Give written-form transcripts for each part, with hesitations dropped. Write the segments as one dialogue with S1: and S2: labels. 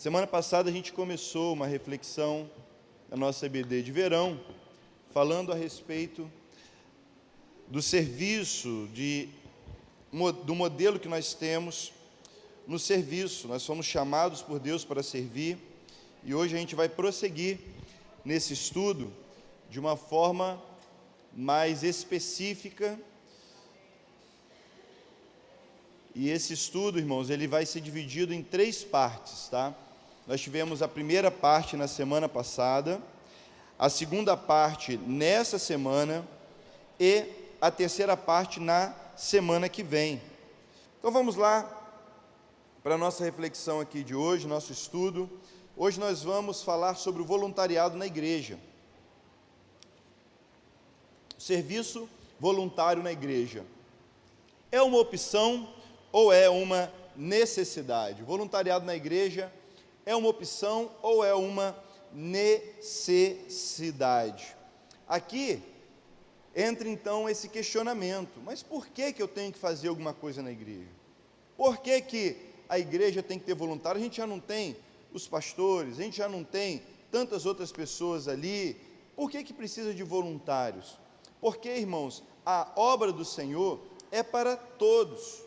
S1: Semana passada a gente começou uma reflexão na nossa EBD de verão, falando a respeito do serviço, do modelo que nós temos no serviço. Nós fomos chamados por Deus para servir, e hoje a gente vai prosseguir nesse estudo de uma forma mais específica. E esse estudo, irmãos, ele vai ser dividido em 3 partes, tá? Nós tivemos a primeira parte na semana passada, a segunda parte nessa semana e a terceira parte na semana que vem. Então vamos lá para a nossa reflexão aqui de hoje, nosso estudo. Hoje nós vamos falar sobre o voluntariado na igreja. O serviço voluntário na igreja é uma opção ou é uma necessidade? O voluntariado na igreja é uma opção ou é uma necessidade? Aqui entra então esse questionamento: mas por que eu tenho que fazer alguma coisa na igreja? Por que a igreja tem que ter voluntário? A gente já não tem os pastores, a gente já não tem tantas outras pessoas ali, por que precisa de voluntários? Porque, irmãos, a obra do Senhor é para todos,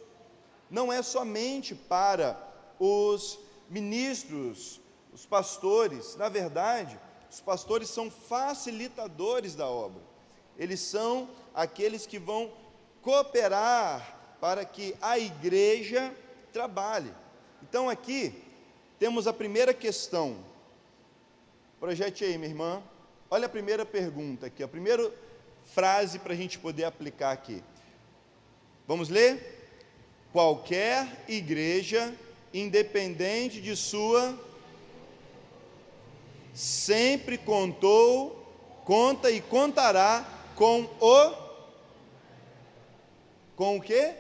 S1: não é somente para os ministros, os pastores. Na verdade, os pastores são facilitadores da obra, eles são aqueles que vão cooperar para que a igreja trabalhe. Então aqui temos a primeira questão. Projete aí, minha irmã. Olha a primeira pergunta aqui, a primeira frase para a gente poder aplicar aqui. Vamos ler? Qualquer igreja, independente de sua, sempre conta e contará com o quê?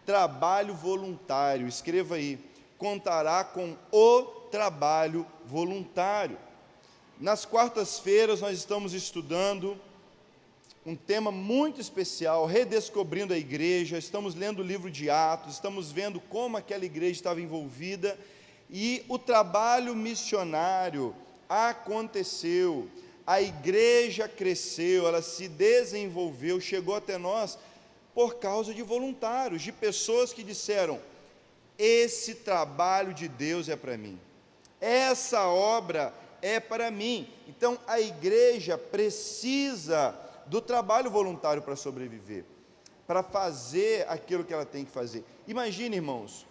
S1: Trabalho voluntário. Escreva aí, contará com o trabalho voluntário. Nas quartas-feiras nós estamos estudando um tema muito especial, redescobrindo a igreja. Estamos lendo o livro de Atos, estamos vendo como aquela igreja estava envolvida, e o trabalho missionário aconteceu, a igreja cresceu, ela se desenvolveu, chegou até nós por causa de voluntários, de pessoas que disseram: esse trabalho de Deus é para mim, essa obra é para mim. Então a igreja precisa do trabalho voluntário para sobreviver, para fazer aquilo que ela tem que fazer. Imagine, irmãos,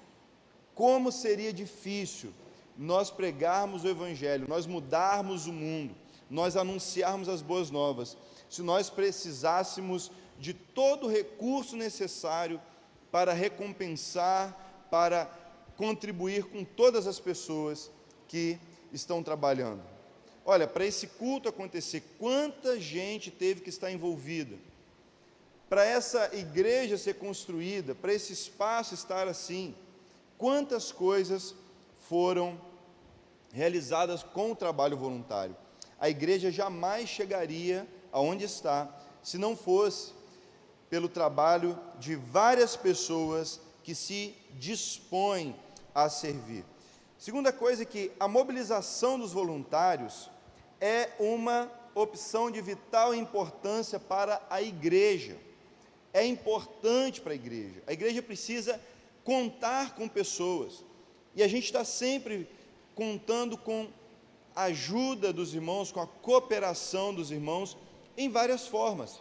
S1: como seria difícil nós pregarmos o evangelho, nós mudarmos o mundo, nós anunciarmos as boas novas, se nós precisássemos de todo o recurso necessário para recompensar, para contribuir com todas as pessoas que estão trabalhando. Olha, para esse culto acontecer, quanta gente teve que estar envolvida, para essa igreja ser construída, para esse espaço estar assim, quantas coisas foram realizadas com o trabalho voluntário. A igreja jamais chegaria aonde está, se não fosse pelo trabalho de várias pessoas que se dispõem a servir. Segunda coisa é que a mobilização dos voluntários é uma opção de vital importância para a igreja. É importante para a igreja precisa contar com pessoas, e a gente está sempre contando com a ajuda dos irmãos, com a cooperação dos irmãos, em várias formas.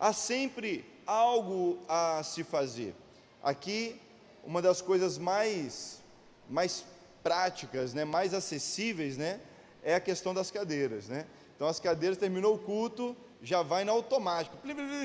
S1: Há sempre algo a se fazer. Aqui, uma das coisas mais práticas, mais acessíveis, é a questão das cadeiras, Então as cadeiras, terminou o culto, já vai no automático,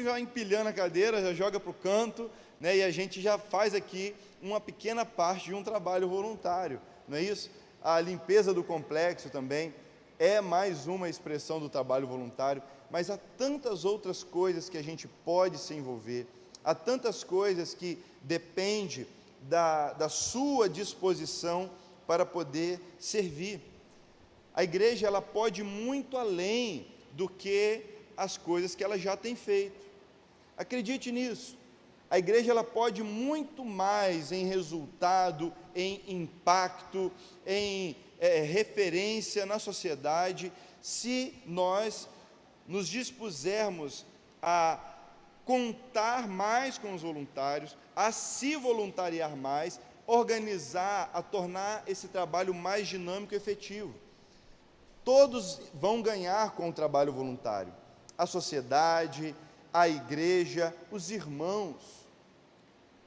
S1: já empilhando a cadeira, já joga para o canto, e a gente já faz aqui uma pequena parte de um trabalho voluntário, não é isso? A limpeza do complexo também é mais uma expressão do trabalho voluntário, mas há tantas outras coisas que a gente pode se envolver, há tantas coisas que dependem da sua disposição para poder servir. A igreja, ela pode ir muito além do que as coisas que ela já tem feito. Acredite nisso. A igreja ela pode muito mais em resultado, em impacto, em referência na sociedade, se nós nos dispusermos a contar mais com os voluntários, a se voluntariar mais, organizar, a tornar esse trabalho mais dinâmico e efetivo. Todos vão ganhar com o trabalho voluntário. A sociedade, a igreja, os irmãos.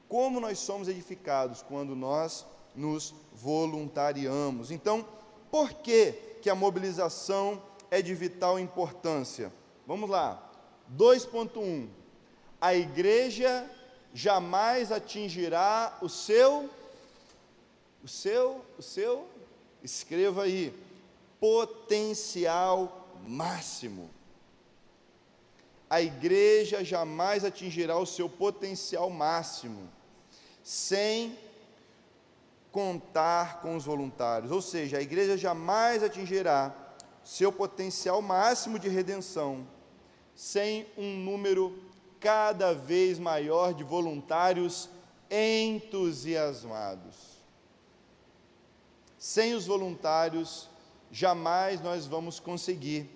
S1: Como nós somos edificados quando nós nos voluntariamos. Então, por que a mobilização é de vital importância? Vamos lá. 2.1. A igreja jamais atingirá o seu, escreva aí, potencial máximo. A igreja jamais atingirá o seu potencial máximo, sem contar com os voluntários. Ou seja, a igreja jamais atingirá seu potencial máximo de redenção, sem um número cada vez maior de voluntários entusiasmados. Sem os voluntários, jamais nós vamos conseguir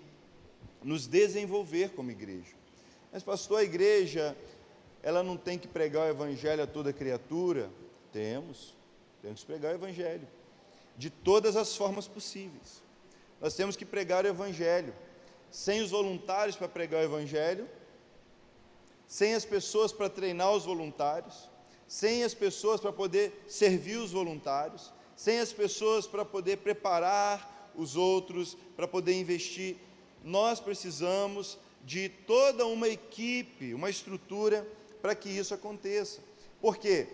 S1: nos desenvolver como igreja. Mas, pastor, a igreja, ela não tem que pregar o evangelho a toda criatura? Temos que pregar o evangelho, de todas as formas possíveis. Nós temos que pregar o evangelho. Sem os voluntários para pregar o evangelho, sem as pessoas para treinar os voluntários, sem as pessoas para poder servir os voluntários, sem as pessoas para poder preparar os outros, para poder investir, nós precisamos de toda uma equipe, uma estrutura para que isso aconteça. Por quê?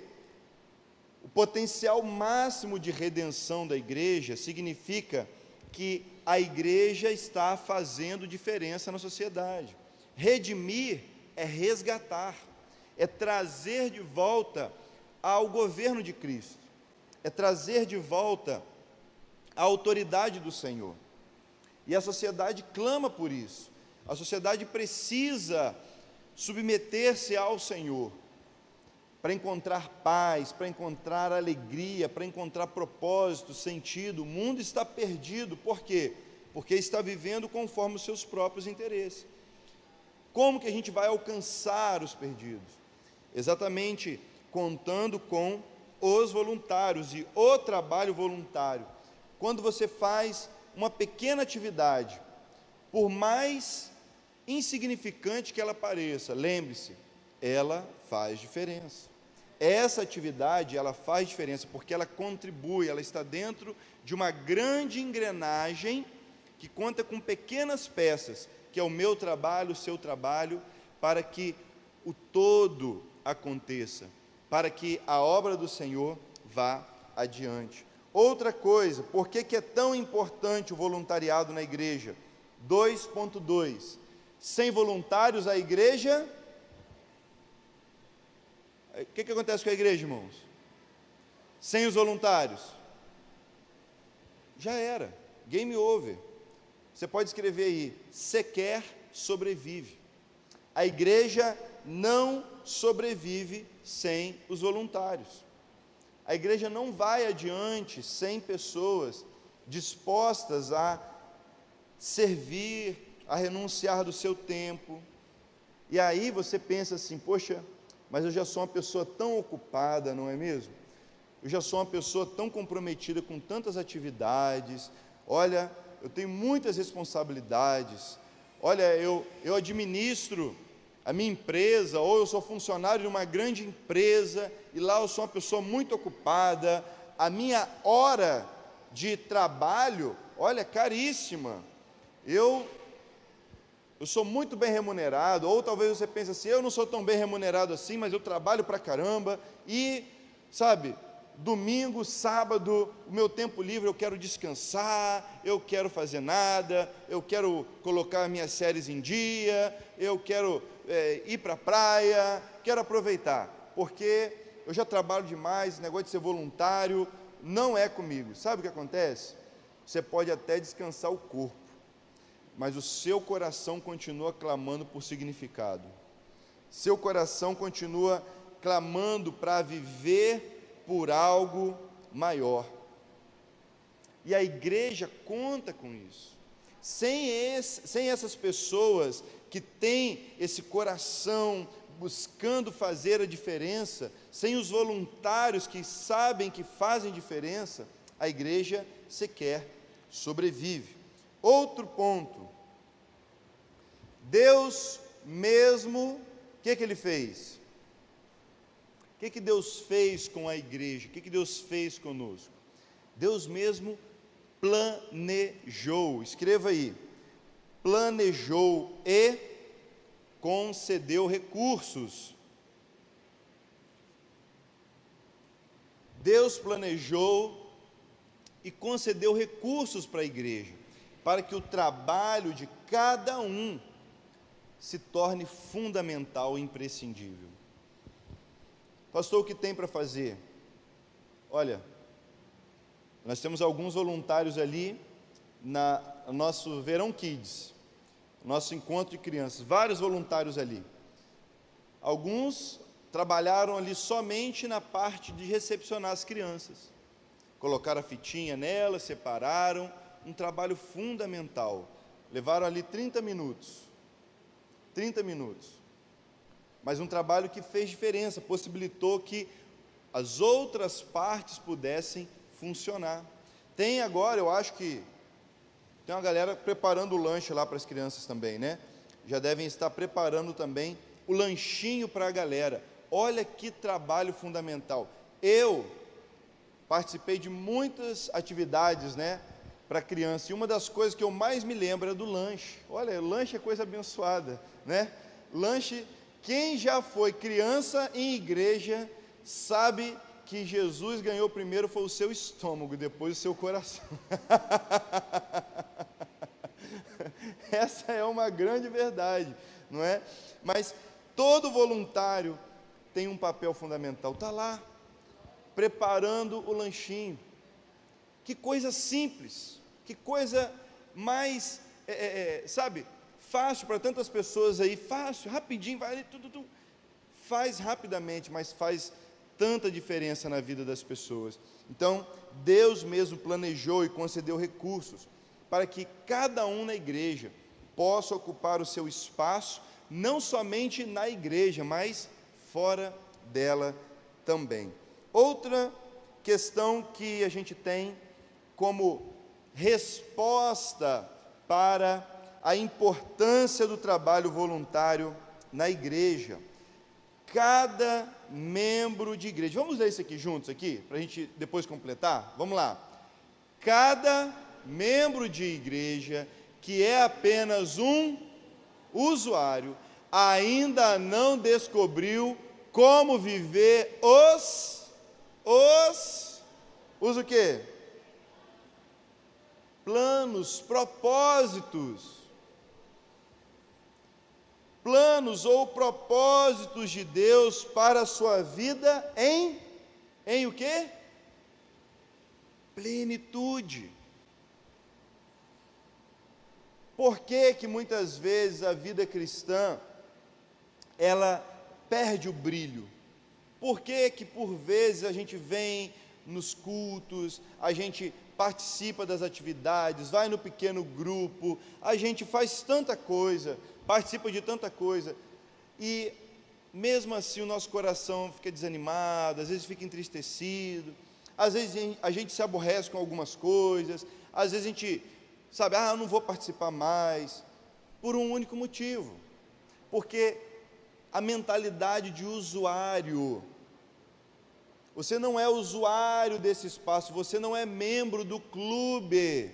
S1: O potencial máximo de redenção da igreja significa que a igreja está fazendo diferença na sociedade. Redimir é resgatar, é trazer de volta ao governo de Cristo, é trazer de volta a autoridade do Senhor. E a sociedade clama por isso. A sociedade precisa submeter-se ao Senhor para encontrar paz, para encontrar alegria, para encontrar propósito, sentido. O mundo está perdido, por quê? Porque está vivendo conforme os seus próprios interesses. Como que a gente vai alcançar os perdidos? Exatamente contando com os voluntários e o trabalho voluntário. Quando você faz uma pequena atividade, por mais insignificante que ela pareça, lembre-se, ela faz diferença. Essa atividade, ela faz diferença, porque ela contribui, ela está dentro de uma grande engrenagem, que conta com pequenas peças, que é o meu trabalho, o seu trabalho, para que o todo aconteça, para que a obra do Senhor vá adiante. Outra coisa, por que é tão importante o voluntariado na igreja? 2.2, sem voluntários a igreja... O que acontece com a igreja, irmãos? Sem os voluntários? Já era, game over. Você pode escrever aí, sequer sobrevive. A igreja não sobrevive sem os voluntários. A igreja não vai adiante sem pessoas dispostas a servir, a renunciar do seu tempo. E aí você pensa assim, poxa, mas eu já sou uma pessoa tão ocupada, não é mesmo? Eu já sou uma pessoa tão comprometida com tantas atividades, olha, eu tenho muitas responsabilidades, olha, eu administro a minha empresa, ou eu sou funcionário de uma grande empresa, e lá eu sou uma pessoa muito ocupada, a minha hora de trabalho, olha, caríssima, eu sou muito bem remunerado, ou talvez você pense assim, eu não sou tão bem remunerado assim, mas eu trabalho pra caramba, e, sabe, domingo, sábado, o meu tempo livre eu quero descansar, eu quero fazer nada, eu quero colocar minhas séries em dia, eu quero ir para a praia, quero aproveitar, porque eu já trabalho demais, esse negócio de ser voluntário não é comigo. Sabe o que acontece? Você pode até descansar o corpo, mas o seu coração continua clamando por significado, seu coração continua clamando para viver por algo maior. E a igreja conta com isso. Sem essas pessoas que têm esse coração buscando fazer a diferença, sem os voluntários que sabem que fazem diferença, a igreja sequer sobrevive. Outro ponto, Deus mesmo, o que ele fez? O que Deus fez com a igreja? O que Deus fez conosco? Deus mesmo planejou, escreva aí, planejou e concedeu recursos. Deus planejou e concedeu recursos para a igreja, para que o trabalho de cada um se torne fundamental e imprescindível. Pastor, o que tem para fazer? Olha, nós temos alguns voluntários ali no nosso Verão Kids, nosso encontro de crianças, vários voluntários ali. Alguns trabalharam ali somente na parte de recepcionar as crianças. Colocaram a fitinha nelas, separaram, um trabalho fundamental. Levaram ali 30 minutos. 30 minutos. Mas um trabalho que fez diferença, possibilitou que as outras partes pudessem funcionar. Tem agora, eu acho que tem uma galera preparando o lanche lá para as crianças também, né? Já devem estar preparando também o lanchinho para a galera. Olha que trabalho fundamental. Eu participei de muitas atividades, né, para criança, e uma das coisas que eu mais me lembro é do lanche. Olha, lanche é coisa abençoada, né? Lanche, quem já foi criança em igreja sabe que Jesus ganhou primeiro foi o seu estômago, depois o seu coração. Essa é uma grande verdade, não é? Mas todo voluntário tem um papel fundamental, está lá, preparando o lanchinho. Que coisa simples, que coisa mais, sabe, fácil para tantas pessoas aí, fácil, rapidinho, vai ali, tudo, faz rapidamente, mas faz tanta diferença na vida das pessoas. Então, Deus mesmo planejou e concedeu recursos para que cada um na igreja possa ocupar o seu espaço, não somente na igreja, mas fora dela também. Outra questão que a gente tem como resposta para a importância do trabalho voluntário na igreja. Cada membro de igreja, vamos ler isso aqui juntos aqui, para a gente depois completar? Vamos lá. Cada membro de igreja que é apenas um usuário ainda não descobriu como viver os o quê? Planos, propósitos. Planos ou propósitos de Deus para a sua vida em o quê? Plenitude. Por que que muitas vezes a vida cristã, ela perde o brilho? Por que que por vezes a gente vem nos cultos, a gente participa das atividades, vai no pequeno grupo, a gente faz tanta coisa, participa de tanta coisa, e mesmo assim o nosso coração fica desanimado, às vezes fica entristecido, às vezes a gente se aborrece com algumas coisas, às vezes a gente sabe, eu não vou participar mais, por um único motivo, porque a mentalidade de usuário, você não é usuário desse espaço, você não é membro do clube,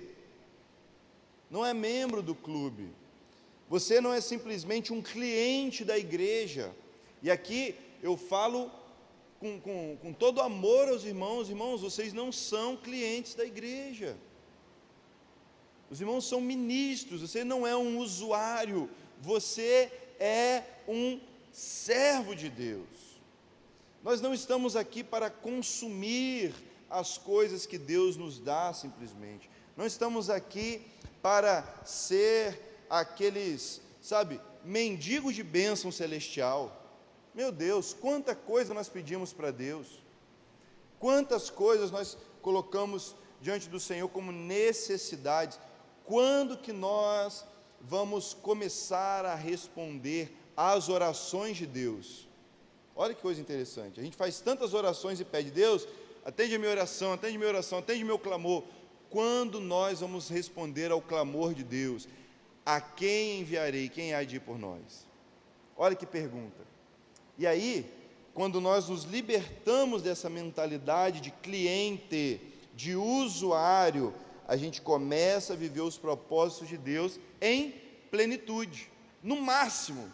S1: não é membro do clube, você não é simplesmente um cliente da igreja, e aqui eu falo com todo amor aos irmãos, vocês não são clientes da igreja, os irmãos são ministros, você não é um usuário, você é um servo de Deus. Nós não estamos aqui para consumir as coisas que Deus nos dá simplesmente, não estamos aqui para ser aqueles, sabe, mendigos de bênção celestial, Meu Deus, quanta coisa nós pedimos para Deus, quantas coisas nós colocamos diante do Senhor como necessidades. Quando que nós vamos começar a responder às orações de Deus? Olha que coisa interessante, a gente faz tantas orações e pede: Deus, atende a minha oração, atende a minha oração, atende o meu clamor. Quando nós vamos responder ao clamor de Deus? A quem enviarei? Quem há de ir por nós? Olha que pergunta. E aí, quando nós nos libertamos dessa mentalidade de cliente, de usuário, a gente começa a viver os propósitos de Deus em plenitude, no máximo.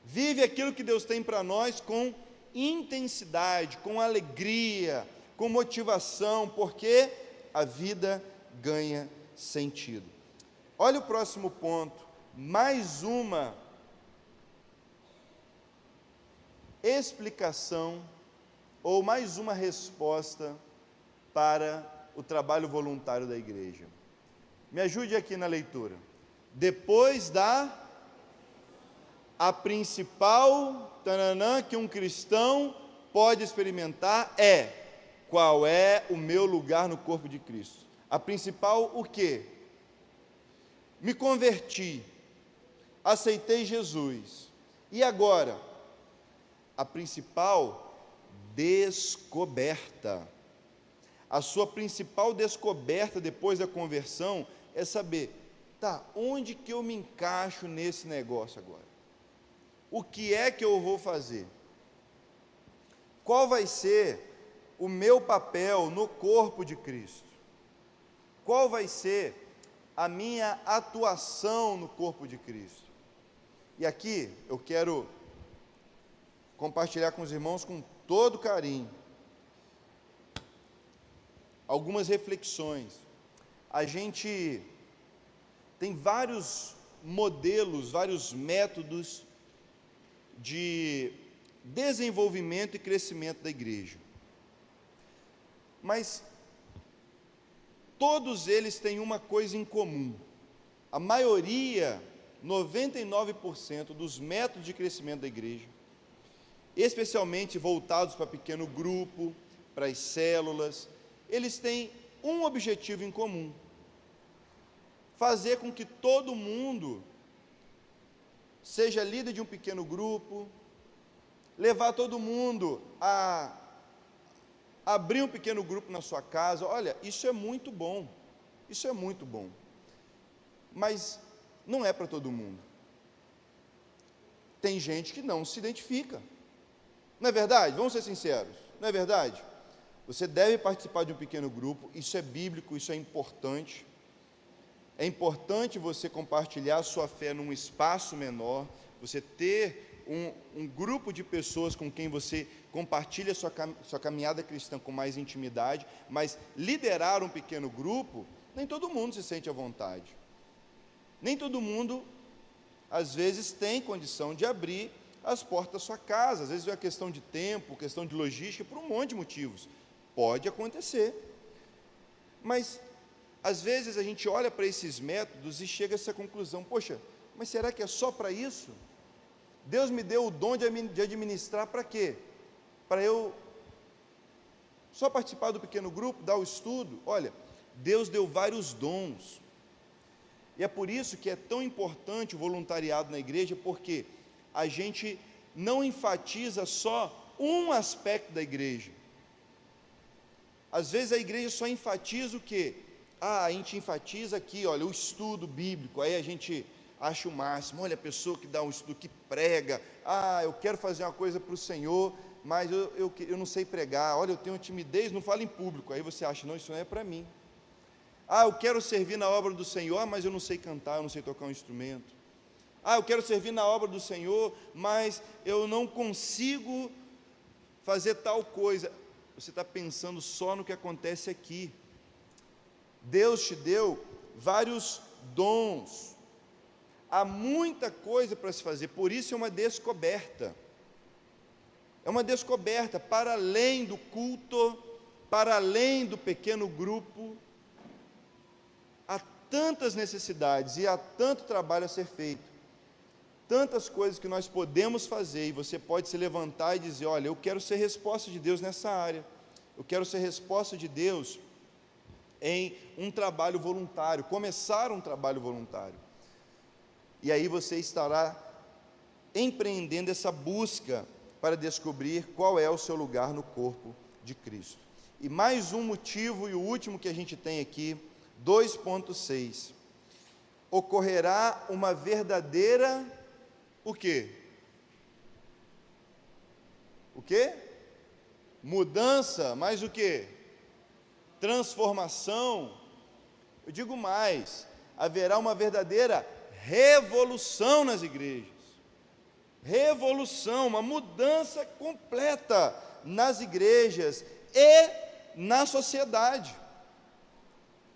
S1: Vive aquilo que Deus tem para nós com intensidade, com alegria, com motivação, porque a vida ganha sentido. Olha o próximo ponto, mais uma explicação ou mais uma resposta para o trabalho voluntário da igreja. Me ajude aqui na leitura. Depois a principal que um cristão pode experimentar é: qual é o meu lugar no corpo de Cristo? A principal o quê? Me converti, aceitei Jesus, e agora? A principal descoberta. A sua principal descoberta depois da conversão é saber: tá, onde que eu me encaixo nesse negócio agora? O que é que eu vou fazer? Qual vai ser o meu papel no corpo de Cristo? Qual vai ser a minha atuação no corpo de Cristo? E aqui eu quero compartilhar com os irmãos com todo carinho algumas reflexões. A gente tem vários modelos, vários métodos de desenvolvimento e crescimento da igreja, mas todos eles têm uma coisa em comum: a maioria, 99% dos métodos de crescimento da igreja, especialmente voltados para pequeno grupo, para as células, eles têm um objetivo em comum: fazer com que todo mundo seja líder de um pequeno grupo, levar todo mundo a abrir um pequeno grupo na sua casa. Olha, isso é muito bom, mas não é para todo mundo. Tem gente que não se identifica, não é verdade? Vamos ser sinceros, não é verdade? Você deve participar de um pequeno grupo, isso é bíblico, isso é importante. É importante você compartilhar a sua fé num espaço menor, você ter um grupo de pessoas com quem você compartilha a sua caminhada cristã com mais intimidade, mas liderar um pequeno grupo, nem todo mundo se sente à vontade. Nem todo mundo, às vezes, tem condição de abrir as portas da sua casa. Às vezes é uma questão de tempo, questão de logística, por um monte de motivos. Pode acontecer. Mas às vezes a gente olha para esses métodos e chega a essa conclusão: poxa, mas será que é só para isso? Deus me deu o dom de administrar para quê? Para eu só participar do pequeno grupo, dar o estudo? Olha, Deus deu vários dons, e é por isso que é tão importante o voluntariado na igreja, porque a gente não enfatiza só um aspecto da igreja. Às vezes a igreja só enfatiza o quê? A gente enfatiza aqui, olha, o estudo bíblico, aí a gente acha o máximo. Olha, a pessoa que dá um estudo, que prega: eu quero fazer uma coisa para o Senhor, mas eu não sei pregar. Olha, eu tenho timidez, não falo em público. Aí você acha: não, isso não é para mim. Eu quero servir na obra do Senhor, mas eu não sei cantar, eu não sei tocar um instrumento. Eu quero servir na obra do Senhor, mas eu não consigo fazer tal coisa. Você está pensando só no que acontece aqui. Deus te deu vários dons, há muita coisa para se fazer, por isso é uma descoberta. É uma descoberta para além do culto, para além do pequeno grupo. Há tantas necessidades e há tanto trabalho a ser feito. tantas coisas que nós podemos fazer, e você pode se levantar e dizer: olha, eu quero ser resposta de Deus nessa área, eu quero ser resposta de Deus em um trabalho voluntário, começar um trabalho voluntário. E aí você estará empreendendo essa busca para descobrir qual é o seu lugar no corpo de Cristo. E mais um motivo, e o último que a gente tem aqui, 2.6. Ocorrerá uma verdadeira, o quê? O quê? Mudança, mais o quê? Transformação. Eu digo mais, haverá uma verdadeira revolução nas igrejas. Revolução, uma mudança completa nas igrejas e na sociedade.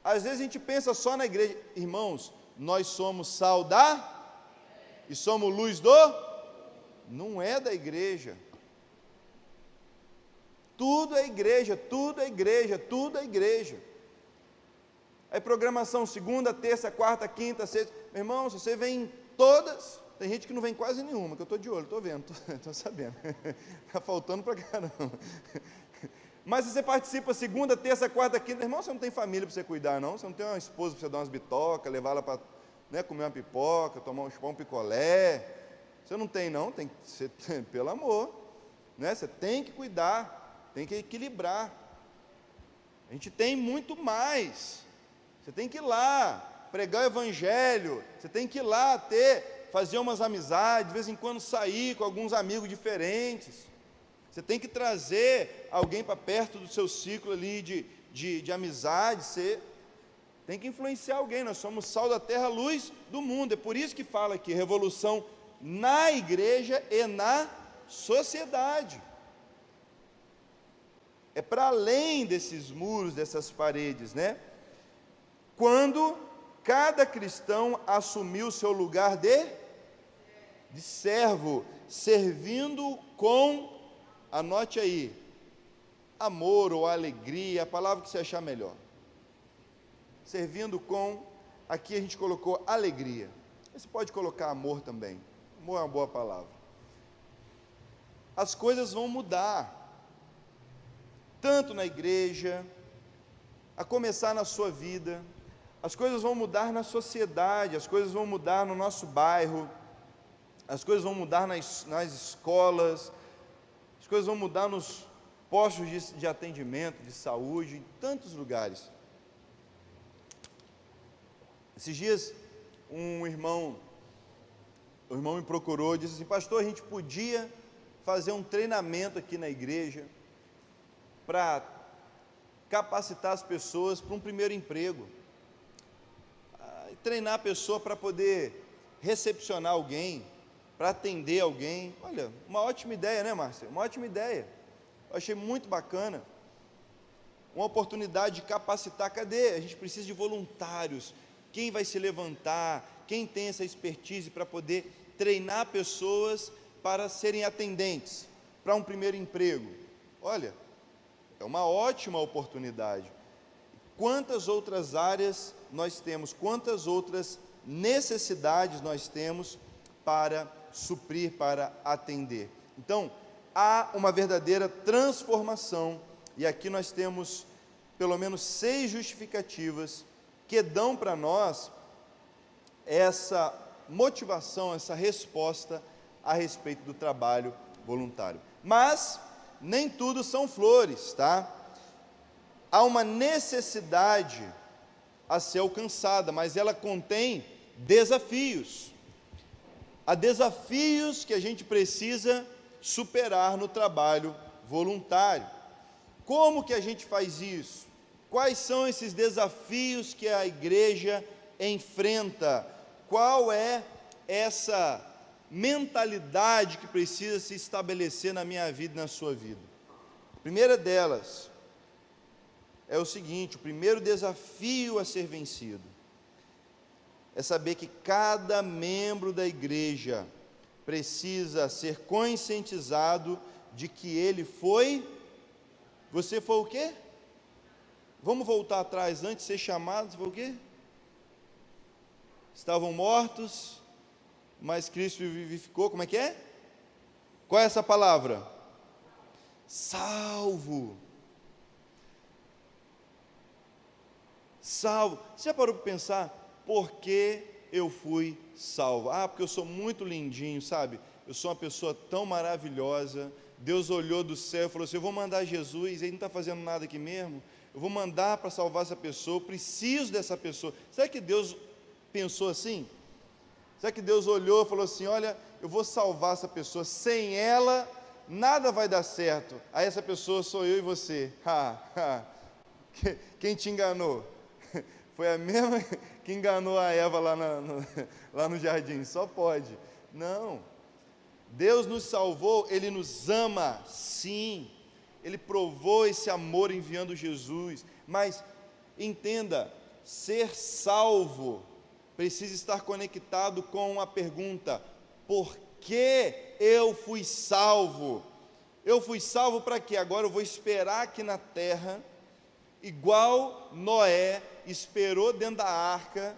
S1: Às vezes a gente pensa só na igreja. Irmãos, nós somos sal e somos luz não é da igreja. Tudo é igreja, tudo é igreja, tudo é igreja. Aí programação segunda, terça, quarta, quinta, sexta. Meu irmão, se você vem em todas, tem gente que não vem quase nenhuma, que eu estou de olho, estou vendo, estou sabendo. Está faltando para caramba. Mas se você participa segunda, terça, quarta, quinta, irmão, você não tem família para você cuidar, não? Você não tem uma esposa para você dar umas bitocas, levar ela para, né, comer uma pipoca, chupar um picolé. Você não tem, não? Tem, você, pelo amor, né? Você tem que cuidar, tem que equilibrar. A gente tem muito mais. Você tem que ir lá, pregar o evangelho, você tem que ir lá fazer umas amizades, de vez em quando sair com alguns amigos diferentes. Você tem que trazer alguém para perto do seu ciclo ali de amizade, você tem que influenciar alguém. Nós somos sal da terra, luz do mundo. É por isso que fala aqui, revolução na igreja e na sociedade. É para além desses muros, dessas paredes, né? Quando cada cristão assumiu o seu lugar de servo, servindo com, anote aí, amor ou alegria, a palavra que você achar melhor. Servindo com, aqui a gente colocou alegria. Você pode colocar amor também. Amor é uma boa palavra. As coisas vão mudar, tanto na igreja, a começar na sua vida. As coisas vão mudar na sociedade, as coisas vão mudar no nosso bairro, as coisas vão mudar nas escolas, as coisas vão mudar nos postos de atendimento, de saúde, em tantos lugares. Esses dias, um irmão me procurou e disse assim: pastor, a gente podia fazer um treinamento aqui na igreja para capacitar as pessoas para um primeiro emprego. Treinar a pessoa para poder recepcionar alguém, para atender alguém. Olha, uma ótima ideia, né, Márcia? Uma ótima ideia. Eu achei muito bacana. Uma oportunidade de capacitar. Cadê? A gente precisa de voluntários. Quem vai se levantar? Quem tem essa expertise para poder treinar pessoas para serem atendentes, para um primeiro emprego? Olha, é uma ótima oportunidade. Quantas outras áreas nós temos, quantas outras necessidades nós temos para suprir, para atender. Então, há uma verdadeira transformação, e aqui nós temos pelo menos 6 justificativas que dão para nós essa motivação, essa resposta a respeito do trabalho voluntário. Mas nem tudo são flores, tá? Há uma necessidade a ser alcançada, mas ela contém desafios. Há desafios que a gente precisa superar no trabalho voluntário. Como que a gente faz isso? Quais são esses desafios que a igreja enfrenta? Qual é essa mentalidade que precisa se estabelecer na minha vida e na sua vida? A primeira delas é o seguinte: o primeiro desafio a ser vencido é saber que cada membro da igreja precisa ser conscientizado de que você foi o quê? Vamos voltar atrás, antes de ser chamado, você foi o quê? Estavam mortos mas Cristo vivificou, como é que é? Qual é essa palavra? Salvo. Salvo. Você já parou para pensar por que eu fui salvo? Ah, porque eu sou muito lindinho, sabe? Eu sou uma pessoa tão maravilhosa. Deus olhou do céu e falou assim: eu vou mandar Jesus, ele não está fazendo nada aqui mesmo. Eu vou mandar para salvar essa pessoa, eu preciso dessa pessoa. Será que Deus pensou assim? Será que Deus olhou e falou assim: olha, eu vou salvar essa pessoa, sem ela nada vai dar certo. Aí essa pessoa sou eu e você. Quem te enganou? Foi a mesma que enganou a Eva lá no jardim, só pode. Não, Deus nos salvou, Ele nos ama, sim, Ele provou esse amor enviando Jesus, mas entenda, ser salvo precisa estar conectado com a pergunta: por que eu fui salvo? Eu fui salvo para quê? Agora eu vou esperar aqui na terra, igual Noé esperou dentro da arca,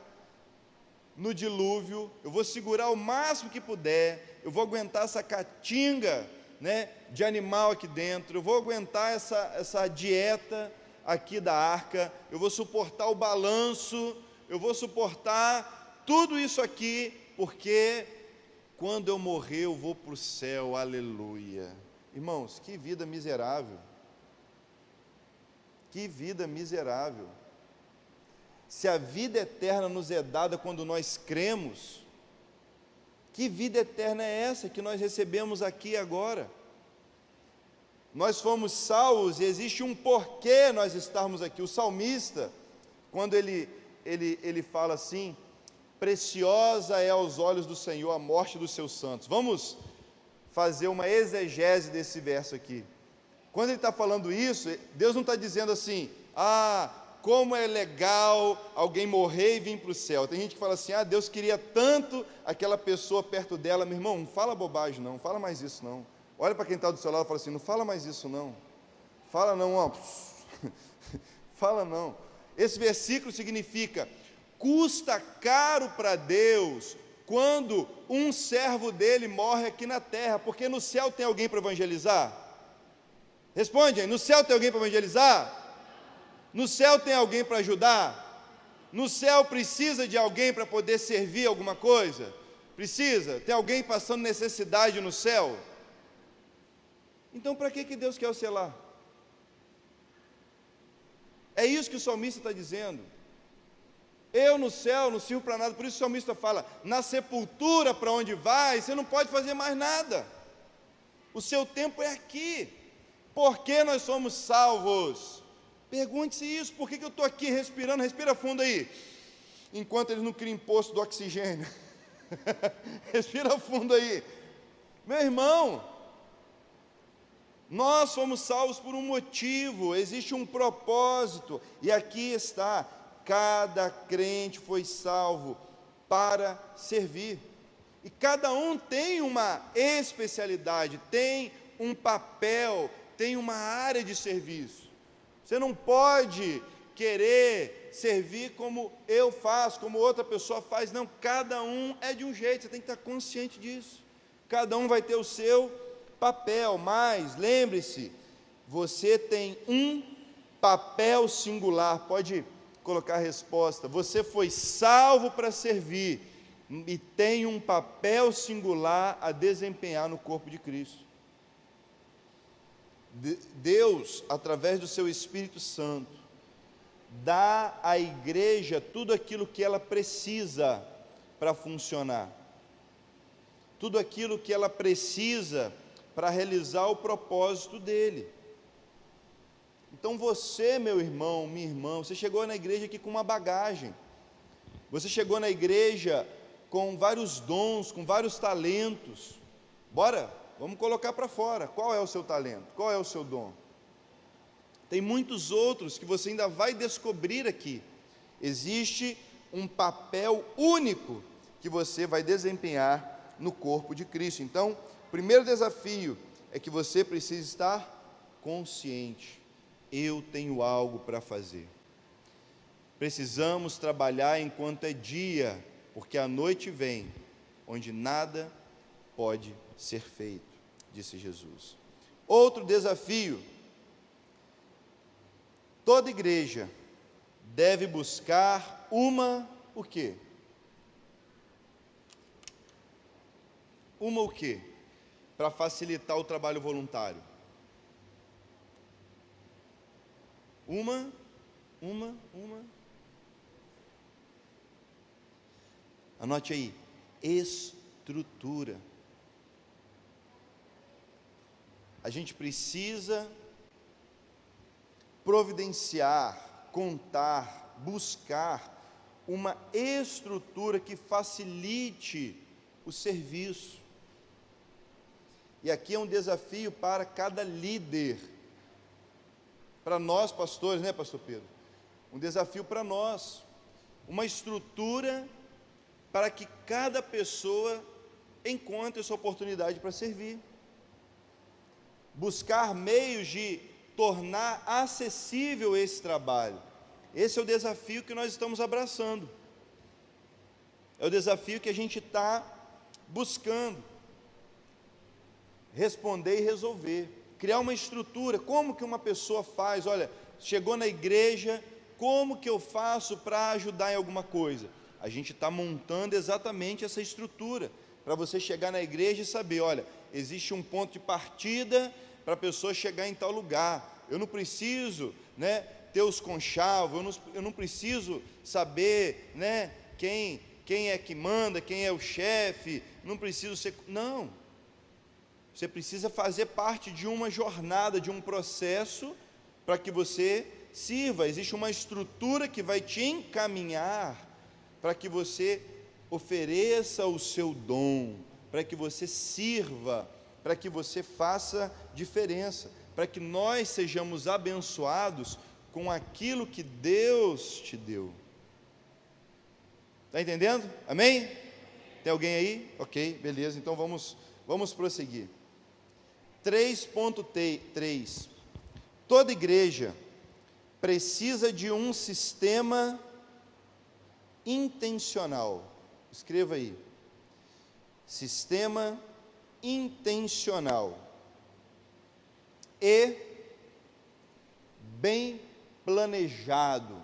S1: no dilúvio, eu vou segurar o máximo que puder, eu vou aguentar essa caatinga, né, de animal aqui dentro, eu vou aguentar essa dieta aqui da arca, eu vou suportar o balanço, eu vou suportar tudo isso aqui, porque quando eu morrer eu vou para o céu, aleluia. Irmãos, que vida miserável, que vida miserável. Se a vida eterna nos é dada quando nós cremos, que vida eterna é essa que nós recebemos aqui agora? Nós fomos salvos e existe um porquê nós estarmos aqui. O salmista, quando ele fala assim: preciosa é aos olhos do Senhor a morte dos seus santos. Vamos fazer uma exegese desse verso aqui. Quando ele está falando isso, Deus não está dizendo assim: como é legal alguém morrer e vir para o céu. Tem gente que fala assim: Deus queria tanto aquela pessoa perto dela. Meu irmão, não fala bobagem não, fala mais isso não. Olha para quem está do seu lado e fala assim: não fala mais isso não. Fala não, ó. Fala não. Esse versículo significa: custa caro para Deus quando um servo dele morre aqui na terra, porque no céu tem alguém para evangelizar? Responde aí, no céu tem alguém para evangelizar? No céu tem alguém para ajudar? No céu precisa de alguém para poder servir alguma coisa? Precisa? Tem alguém passando necessidade no céu? Então para que Deus quer o selar? É isso que o salmista está dizendo. Eu no céu não sirvo para nada. Por isso o salmista fala: na sepultura para onde vai, você não pode fazer mais nada. O seu tempo é aqui. Por que nós somos salvos? Pergunte-se isso: por que eu estou aqui respirando? Respira fundo aí, enquanto eles não criam imposto do oxigênio. Respira fundo aí. Meu irmão, nós fomos salvos por um motivo, existe um propósito, e aqui está: cada crente foi salvo para servir, e cada um tem uma especialidade, tem um papel, tem uma área de serviço. Você não pode querer servir como eu faço, como outra pessoa faz, não, cada um é de um jeito, você tem que estar consciente disso, cada um vai ter o seu papel, mas lembre-se, você tem um papel singular. Pode colocar a resposta: você foi salvo para servir, e tem um papel singular a desempenhar no corpo de Cristo. Deus, através do seu Espírito Santo, dá à igreja tudo aquilo que ela precisa para funcionar, tudo aquilo que ela precisa para realizar o propósito dele. Então você, meu irmão, minha irmã, você chegou na igreja aqui com uma bagagem, você chegou na igreja com vários dons, com vários talentos. Bora, vamos colocar para fora. Qual é o seu talento? Qual é o seu dom? Tem muitos outros que você ainda vai descobrir aqui. Existe um papel único que você vai desempenhar no corpo de Cristo. Então, o primeiro desafio é que você precisa estar consciente: eu tenho algo para fazer. Precisamos trabalhar enquanto é dia, porque a noite vem, onde nada pode ser feito, disse Jesus. Outro desafio: toda igreja deve buscar o quê? O quê? Para facilitar o trabalho voluntário. Uma. Anote aí: estrutura. A gente precisa providenciar, contar, buscar uma estrutura que facilite o serviço. E aqui é um desafio para cada líder, para nós pastores, né, pastor Pedro? Um desafio para nós, uma estrutura para que cada pessoa encontre essa oportunidade para servir. Buscar meios de tornar acessível esse trabalho. Esse é o desafio que nós estamos abraçando. É o desafio que a gente está buscando responder e resolver. Criar uma estrutura. Como que uma pessoa faz? Olha, chegou na igreja, como que eu faço para ajudar em alguma coisa? A gente está montando exatamente essa estrutura, para você chegar na igreja e saber, olha, existe um ponto de partida para a pessoa chegar em tal lugar. Eu não preciso, né, ter os conchavos, eu não preciso saber, né, quem é que manda, quem é o chefe, não preciso ser... Não, você precisa fazer parte de uma jornada, de um processo, para que você sirva. Existe uma estrutura que vai te encaminhar para que você ofereça o seu dom, para que você sirva, para que você faça diferença, para que nós sejamos abençoados com aquilo que Deus te deu. Está entendendo? Amém? Tem alguém aí? Ok, beleza, então vamos prosseguir. 3.3. Toda igreja precisa de um sistema intencional. Escreva aí: sistema intencional e bem planejado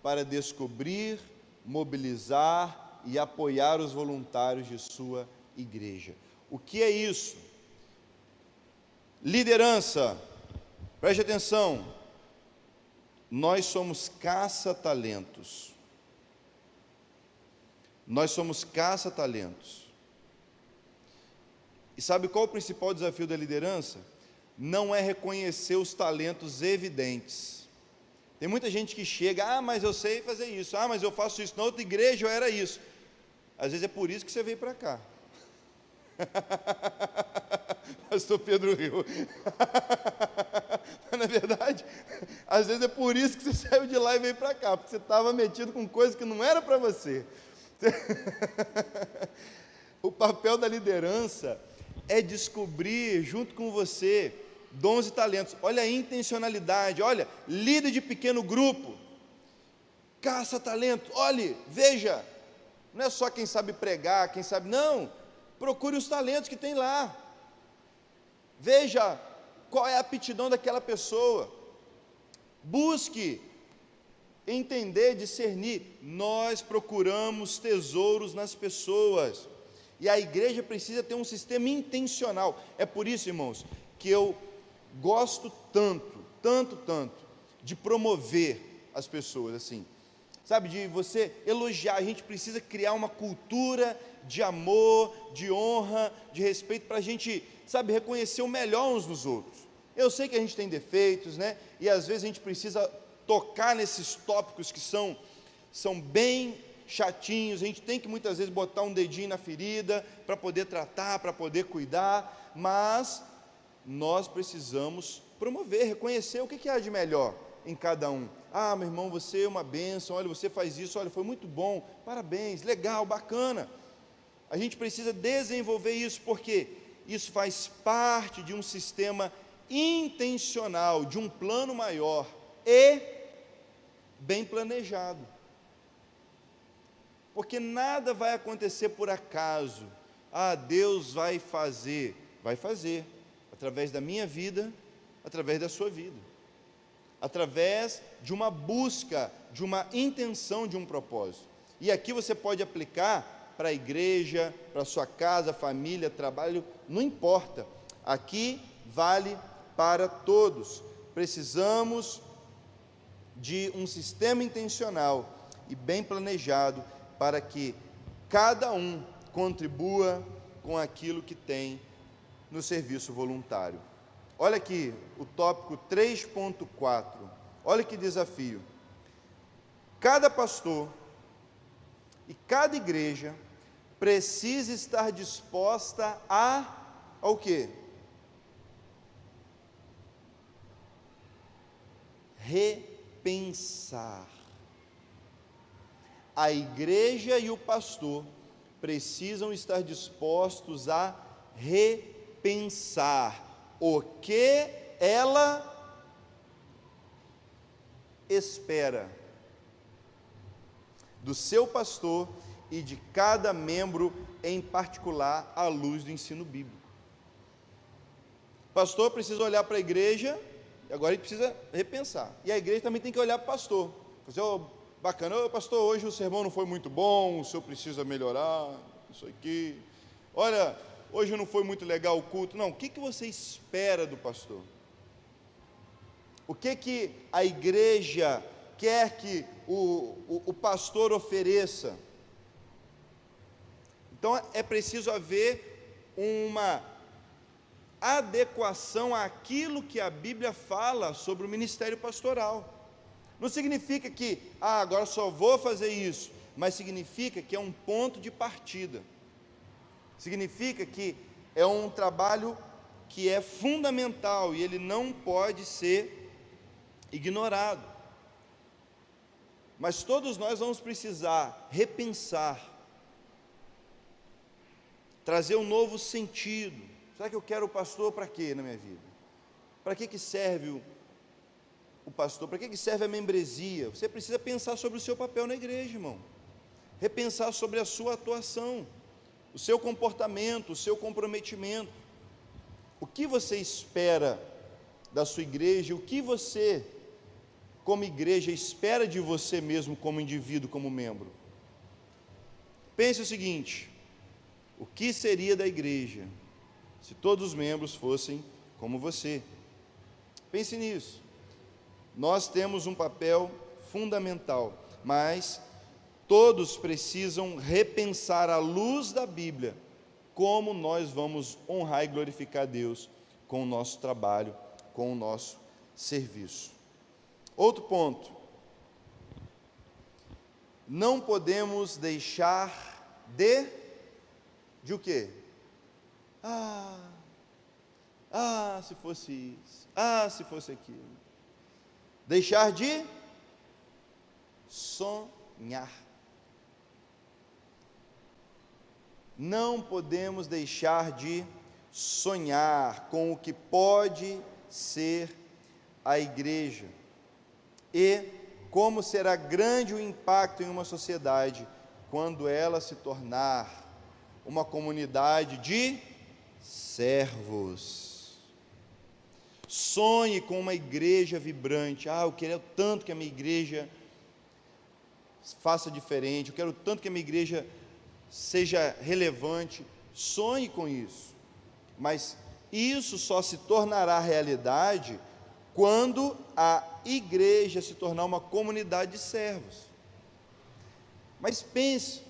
S1: para descobrir, mobilizar e apoiar os voluntários de sua igreja. O que é isso? Liderança, preste atenção, nós somos caça-talentos. Nós somos caça-talentos. E sabe qual é o principal desafio da liderança? Não é reconhecer os talentos evidentes. Tem muita gente que chega, mas eu sei fazer isso, mas eu faço isso, na outra igreja eu era isso. Às vezes é por isso que você veio para cá. Pastor Pedro riu. Não é verdade? Às vezes é por isso que você saiu de lá e veio para cá, porque você estava metido com coisa que não era para você. O papel da liderança é descobrir junto com você dons e talentos. Olha a intencionalidade, olha, líder de pequeno grupo, caça talento, olhe, veja, não é só quem sabe pregar, quem sabe, não, procure os talentos que tem lá, veja qual é a aptidão daquela pessoa, busque entender, discernir. Nós procuramos tesouros nas pessoas, e a igreja precisa ter um sistema intencional. É por isso, irmãos, que eu gosto tanto de promover as pessoas, assim, sabe, de você elogiar. A gente precisa criar uma cultura de amor, de honra, de respeito, para a gente, sabe, reconhecer o melhor uns nos outros. Eu sei que a gente tem defeitos, né, e às vezes a gente precisa tocar nesses tópicos que são bem chatinhos, a gente tem que muitas vezes botar um dedinho na ferida, para poder tratar, para poder cuidar, mas nós precisamos promover, reconhecer o que há de melhor em cada um. Meu irmão, você é uma bênção, olha, você faz isso, olha, foi muito bom, parabéns, legal, bacana. A gente precisa desenvolver isso, porque isso faz parte de um sistema intencional, de um plano maior e bem planejado. porque nada vai acontecer por acaso. Deus vai fazer, através da minha vida, através da sua vida, através de uma busca, de uma intenção, de um propósito. E aqui você pode aplicar para a igreja, para a sua casa, família, trabalho, não importa, aqui vale para todos. Precisamos de um sistema intencional e bem planejado para que cada um contribua com aquilo que tem no serviço voluntário. Olha aqui o tópico 3.4, olha que desafio. Cada pastor e cada igreja precisa estar disposta ao quê? Repensar. A igreja e o pastor precisam estar dispostos a repensar o que ela espera do seu pastor e de cada membro em particular, à luz do ensino bíblico. O pastor precisa olhar para a igreja, e agora ele precisa repensar. E a igreja também tem que olhar para o pastor. Bacana, pastor, hoje o sermão não foi muito bom, o senhor precisa melhorar, isso aqui. Olha, hoje não foi muito legal o culto. Não, o que você espera do pastor? O que a igreja quer que o pastor ofereça? Então é preciso haver uma adequação àquilo que a Bíblia fala sobre o ministério pastoral. Não significa que, agora só vou fazer isso, mas significa que é um ponto de partida. Significa que é um trabalho que é fundamental e ele não pode ser ignorado. Mas todos nós vamos precisar repensar, trazer um novo sentido. Será que eu quero o pastor para quê na minha vida? Para que serve o pastor? Para que serve a membresia? Você precisa pensar sobre o seu papel na igreja, irmão. Repensar sobre a sua atuação, o seu comportamento, o seu comprometimento. O que você espera da sua igreja? O que você, como igreja, espera de você mesmo como indivíduo, como membro? Pense o seguinte: o que seria da igreja se todos os membros fossem como você? Pense nisso. Nós temos um papel fundamental, mas todos precisam repensar à luz da Bíblia como nós vamos honrar e glorificar Deus com o nosso trabalho, com o nosso serviço. Outro ponto: não podemos deixar de o quê? Se fosse isso, se fosse aquilo. Deixar de sonhar. Não podemos deixar de sonhar com o que pode ser a igreja e como será grande o impacto em uma sociedade quando ela se tornar uma comunidade de servos. Sonhe com uma igreja vibrante. Eu quero tanto que a minha igreja faça diferente, eu quero tanto que a minha igreja seja relevante. Sonhe com isso, mas isso só se tornará realidade quando a igreja se tornar uma comunidade de servos. Mas pense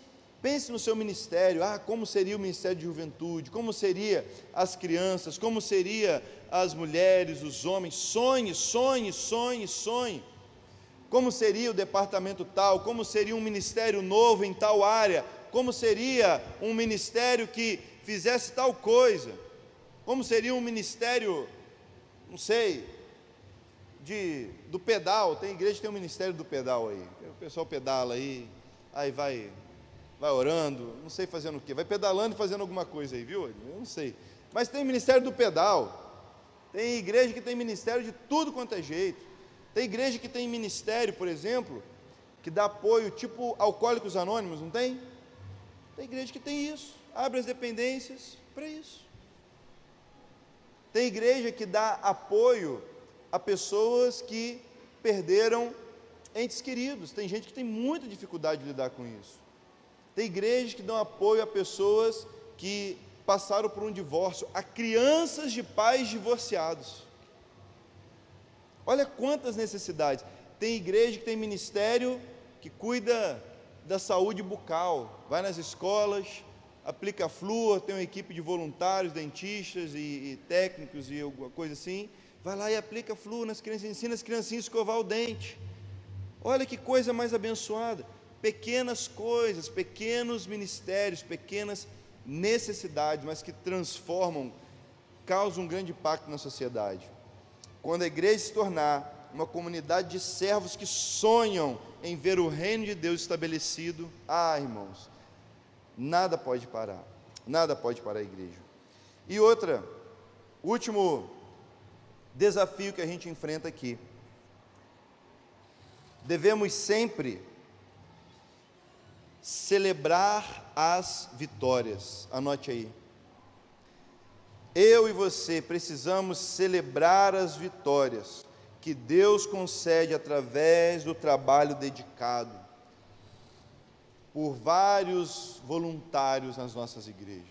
S1: no seu ministério. Como seria o ministério de juventude, como seria as crianças, como seria as mulheres, os homens. Sonhe. Como seria o departamento tal, como seria um ministério novo em tal área, como seria um ministério que fizesse tal coisa, como seria um ministério, não sei, do pedal. Tem igreja que tem um ministério do pedal aí, o pessoal pedala aí vai orando, não sei fazendo o quê, vai pedalando e fazendo alguma coisa aí, viu? Eu não sei, mas tem ministério do pedal. Tem igreja que tem ministério de tudo quanto é jeito. Tem igreja que tem ministério, por exemplo, que dá apoio, tipo Alcoólicos Anônimos, não tem? Tem igreja que tem isso, abre as dependências para isso. Tem igreja que dá apoio a pessoas que perderam entes queridos. Tem gente que tem muita dificuldade de lidar com isso. Tem igrejas que dão apoio a pessoas que passaram por um divórcio, a crianças de pais divorciados. Olha quantas necessidades. Tem igreja que tem ministério que cuida da saúde bucal, vai nas escolas, aplica flúor, tem uma equipe de voluntários, dentistas e técnicos e alguma coisa assim, vai lá e aplica flúor nas crianças, ensina as criancinhas a escovar o dente. Olha que coisa mais abençoada. Pequenas coisas, pequenos ministérios, pequenas necessidades, mas que transformam, causam um grande impacto na sociedade. Quando a igreja se tornar uma comunidade de servos que sonham em ver o reino de Deus estabelecido, irmãos, nada pode parar a igreja. E último desafio que a gente enfrenta aqui, devemos sempre celebrar as vitórias. Anote aí, eu e você precisamos celebrar as vitórias que Deus concede através do trabalho dedicado por vários voluntários nas nossas igrejas.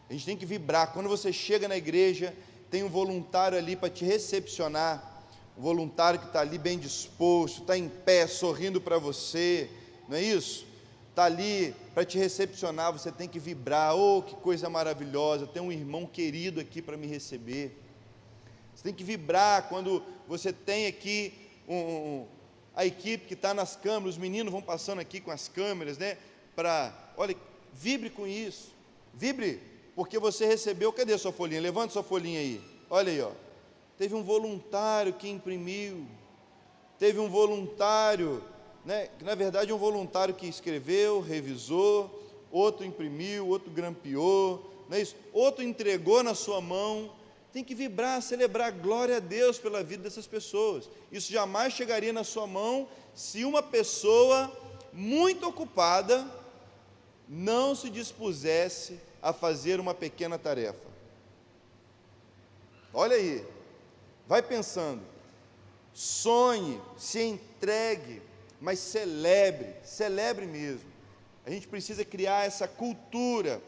S1: A gente tem que vibrar. Quando você chega na igreja, tem um voluntário ali para te recepcionar, um voluntário que está ali bem disposto, está em pé, sorrindo para você, não é isso? Está ali para te recepcionar, você tem que vibrar. Oh, que coisa maravilhosa, tem um irmão querido aqui para me receber. Você tem que vibrar quando você tem aqui a equipe que está nas câmeras, os meninos vão passando aqui com as câmeras, né? Olha, vibre com isso, vibre, porque você recebeu. Cadê a sua folhinha? Levanta sua folhinha aí, olha aí, ó. Teve um voluntário que imprimiu, teve um voluntário, né? Na verdade, um voluntário que escreveu, revisou, outro imprimiu, outro grampeou, não é isso? Outro entregou na sua mão. Tem que vibrar, celebrar, glória a Deus pela vida dessas pessoas. Isso jamais chegaria na sua mão se uma pessoa muito ocupada não se dispusesse a fazer uma pequena tarefa. Olha aí, vai pensando, sonhe, se entregue, mas celebre mesmo. A gente precisa criar essa cultura,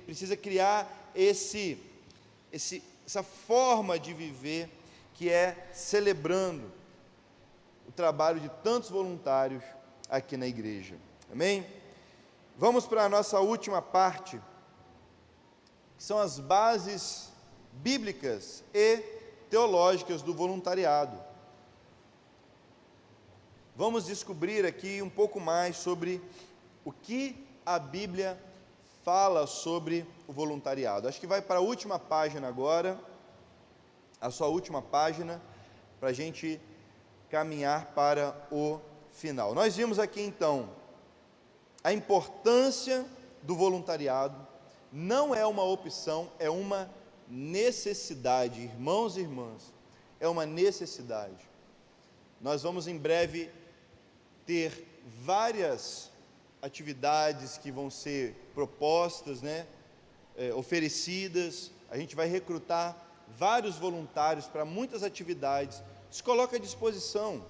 S1: precisa criar essa forma de viver, que é celebrando o trabalho de tantos voluntários aqui na igreja. Amém? Vamos para a nossa última parte, que são as bases bíblicas e teológicas do voluntariado. Vamos descobrir aqui um pouco mais sobre o que a Bíblia fala sobre o voluntariado. Acho que vai para a última página agora, a sua última página, para a gente caminhar para o final. Nós vimos aqui então a importância do voluntariado. Não é uma opção, é uma necessidade, irmãos e irmãs, é uma necessidade. Nós vamos em breve ter várias atividades que vão ser propostas, né, oferecidas. A gente vai recrutar vários voluntários para muitas atividades. Se coloca à disposição,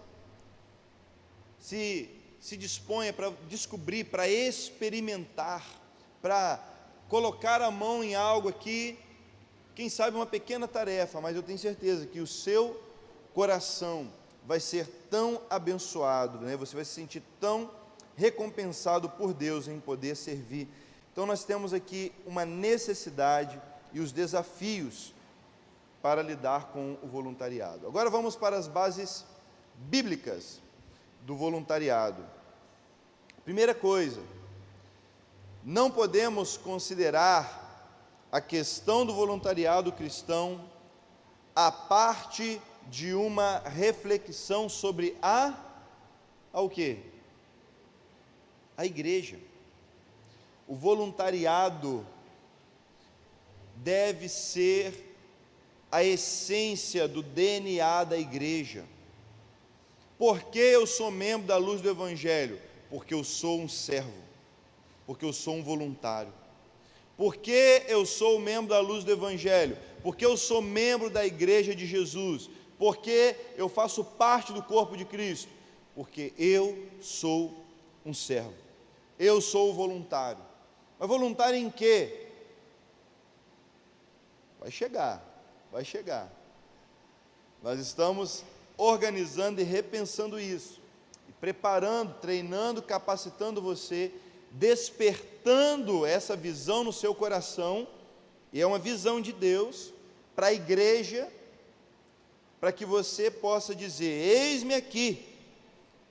S1: se disponha para descobrir, para experimentar, para colocar a mão em algo aqui, quem sabe uma pequena tarefa, mas eu tenho certeza que o seu coração vai ser tão abençoado, né? Você vai se sentir tão recompensado por Deus em poder servir. Então nós temos aqui uma necessidade e os desafios para lidar com o voluntariado. Agora vamos para as bases bíblicas do voluntariado. Primeira coisa, não podemos considerar a questão do voluntariado cristão a parte de uma reflexão sobre o quê? A igreja. O voluntariado deve ser a essência do DNA da igreja. Por que eu sou membro da Luz do Evangelho? Porque eu sou um servo, porque eu sou um voluntário. Por que eu sou membro da Luz do Evangelho? Porque eu sou membro da Igreja de Jesus. Porque eu faço parte do corpo de Cristo? Porque eu sou um servo, eu sou voluntário. Mas voluntário em quê? Vai chegar. Nós estamos organizando e repensando isso, e preparando, treinando, capacitando você, despertando essa visão no seu coração, e é uma visão de Deus para a igreja, para que você possa dizer: eis-me aqui.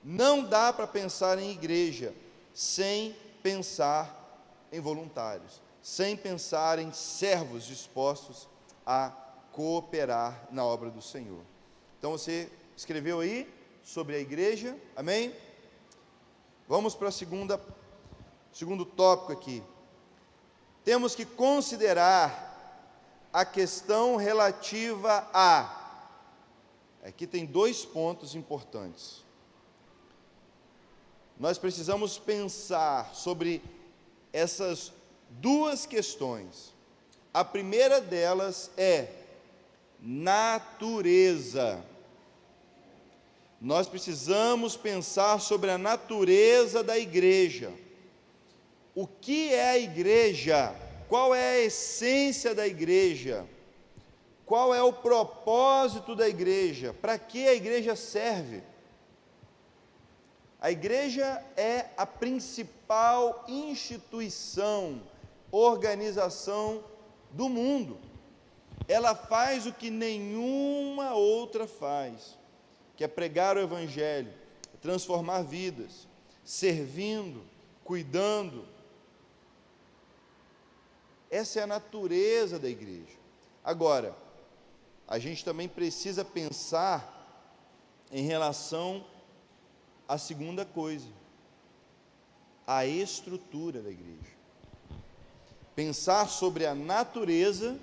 S1: Não dá para pensar em igreja sem pensar em voluntários, sem pensar em servos dispostos a cooperar na obra do Senhor. Então você escreveu aí sobre a igreja, amém? Vamos para o segundo tópico aqui. Temos que considerar a questão relativa a... Aqui tem 2 pontos importantes. Nós precisamos pensar sobre essas 2 questões. A primeira delas é natureza. Nós precisamos pensar sobre a natureza da igreja. O que é a igreja? Qual é a essência da igreja? Qual é o propósito da igreja? Para que a igreja serve? A igreja é a principal instituição, organização do mundo. Ela faz o que nenhuma outra faz, que é pregar o Evangelho, transformar vidas, servindo, cuidando. Essa é a natureza da igreja. Agora, a gente também precisa pensar em relação à segunda coisa, a estrutura da igreja. Pensar sobre a natureza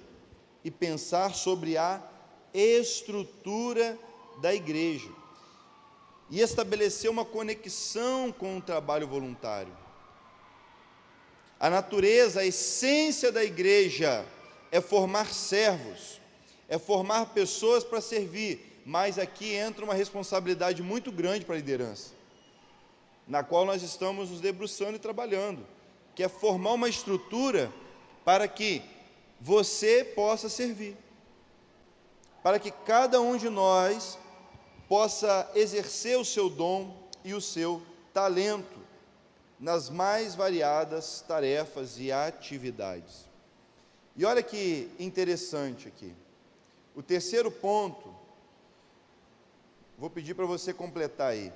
S1: e pensar sobre a estrutura da igreja. E estabelecer uma conexão com o trabalho voluntário. A natureza, a essência da igreja é formar servos, é formar pessoas para servir, mas aqui entra uma responsabilidade muito grande para a liderança, na qual nós estamos nos debruçando e trabalhando, que é formar uma estrutura para que você possa servir, para que cada um de nós possa exercer o seu dom e o seu talento nas mais variadas tarefas e atividades. E olha que interessante aqui, o terceiro ponto, vou pedir para você completar aí.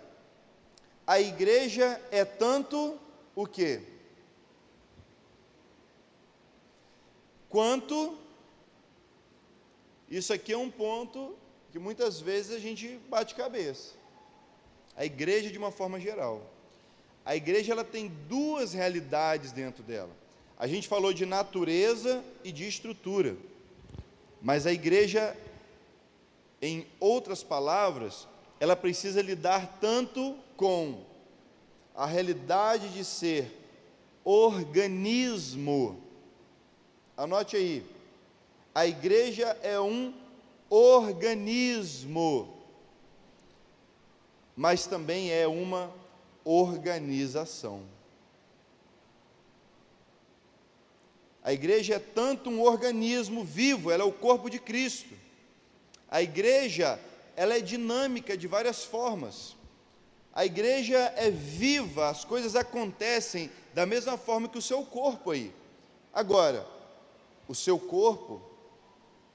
S1: A igreja é tanto o quê? Quanto, isso aqui é um ponto que muitas vezes a gente bate cabeça. A igreja de uma forma geral. A igreja ela tem 2 realidades dentro dela. A gente falou de natureza e de estrutura. Mas a igreja, em outras palavras, ela precisa lidar tanto com a realidade de ser organismo. Anote aí, a igreja é um organismo, mas também é uma organização. A igreja é tanto um organismo vivo, ela é o corpo de Cristo. A igreja, ela é dinâmica de várias formas. A igreja é viva, as coisas acontecem da mesma forma que o seu corpo aí. Agora, o seu corpo,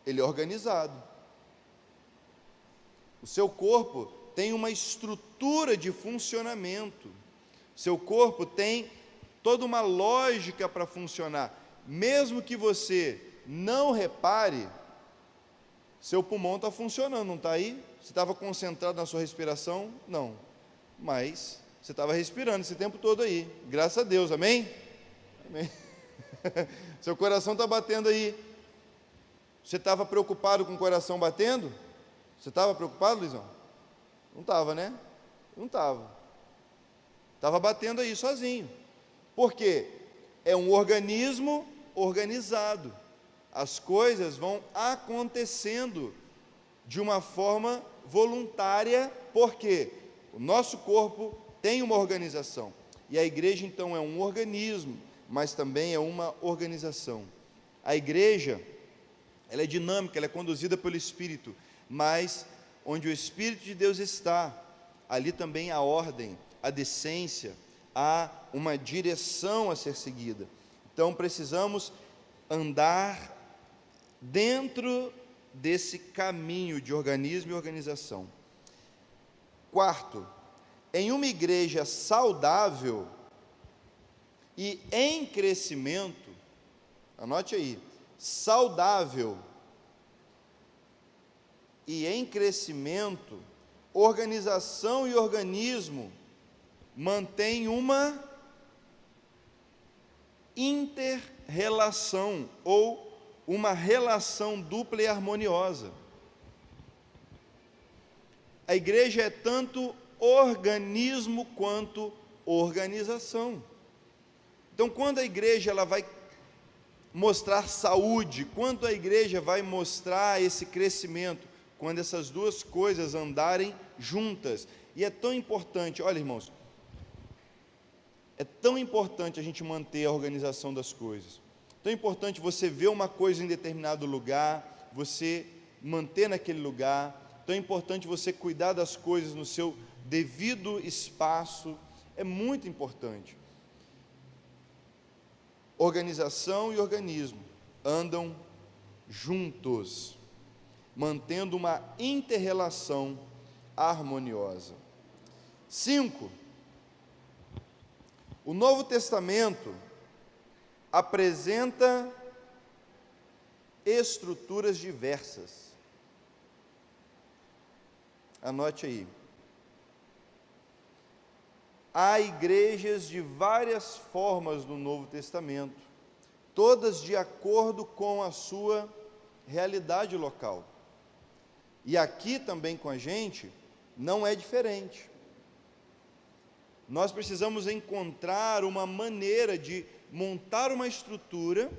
S1: ele é organizado. O seu corpo tem uma estrutura de funcionamento. O seu corpo tem toda uma lógica para funcionar. Mesmo que você não repare, seu pulmão está funcionando, não está aí? Você estava concentrado na sua respiração? Não. Mas você estava respirando esse tempo todo aí. Graças a Deus, amém? Amém. Seu coração está batendo aí. Você estava preocupado com o coração batendo? Você estava preocupado, Luizão? Não estava, né? Não estava. Estava batendo aí sozinho. Por quê? É um organismo organizado. As coisas vão acontecendo de uma forma voluntária, porque o nosso corpo tem uma organização. E a igreja, então, é um organismo, mas também é uma organização. A igreja, ela é dinâmica, ela é conduzida pelo Espírito, mas onde o Espírito de Deus está, ali também há ordem, há decência, há uma direção a ser seguida. Então precisamos andar dentro desse caminho de organismo e organização. Quarto, em uma igreja saudável e em crescimento, anote aí, saudável e em crescimento, organização e organismo mantêm uma inter-relação ou uma relação dupla e harmoniosa. A igreja é tanto organismo quanto organização. Então, quando a igreja ela vai mostrar saúde, quando a igreja vai mostrar esse crescimento, quando essas duas coisas andarem juntas. E é tão importante, olha irmãos, é tão importante a gente manter a organização das coisas. Tão importante você ver uma coisa em determinado lugar, você manter naquele lugar. Tão importante você cuidar das coisas no seu devido espaço. É muito importante. Organização e organismo andam juntos, mantendo uma inter-relação harmoniosa. 5. O Novo Testamento apresenta estruturas diversas. Anote aí. Há igrejas de várias formas no Novo Testamento, todas de acordo com a sua realidade local. E aqui também com a gente, não é diferente. Nós precisamos encontrar uma maneira de montar uma estrutura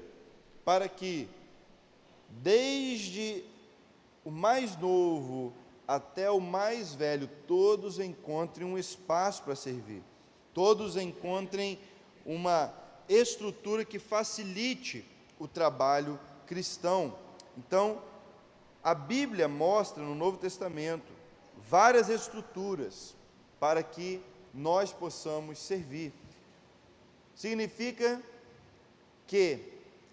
S1: para que, desde o mais novo até o mais velho, todos encontrem um espaço para servir, todos encontrem uma estrutura que facilite o trabalho cristão. Então, a Bíblia mostra no Novo Testamento várias estruturas para que nós possamos servir. Significa que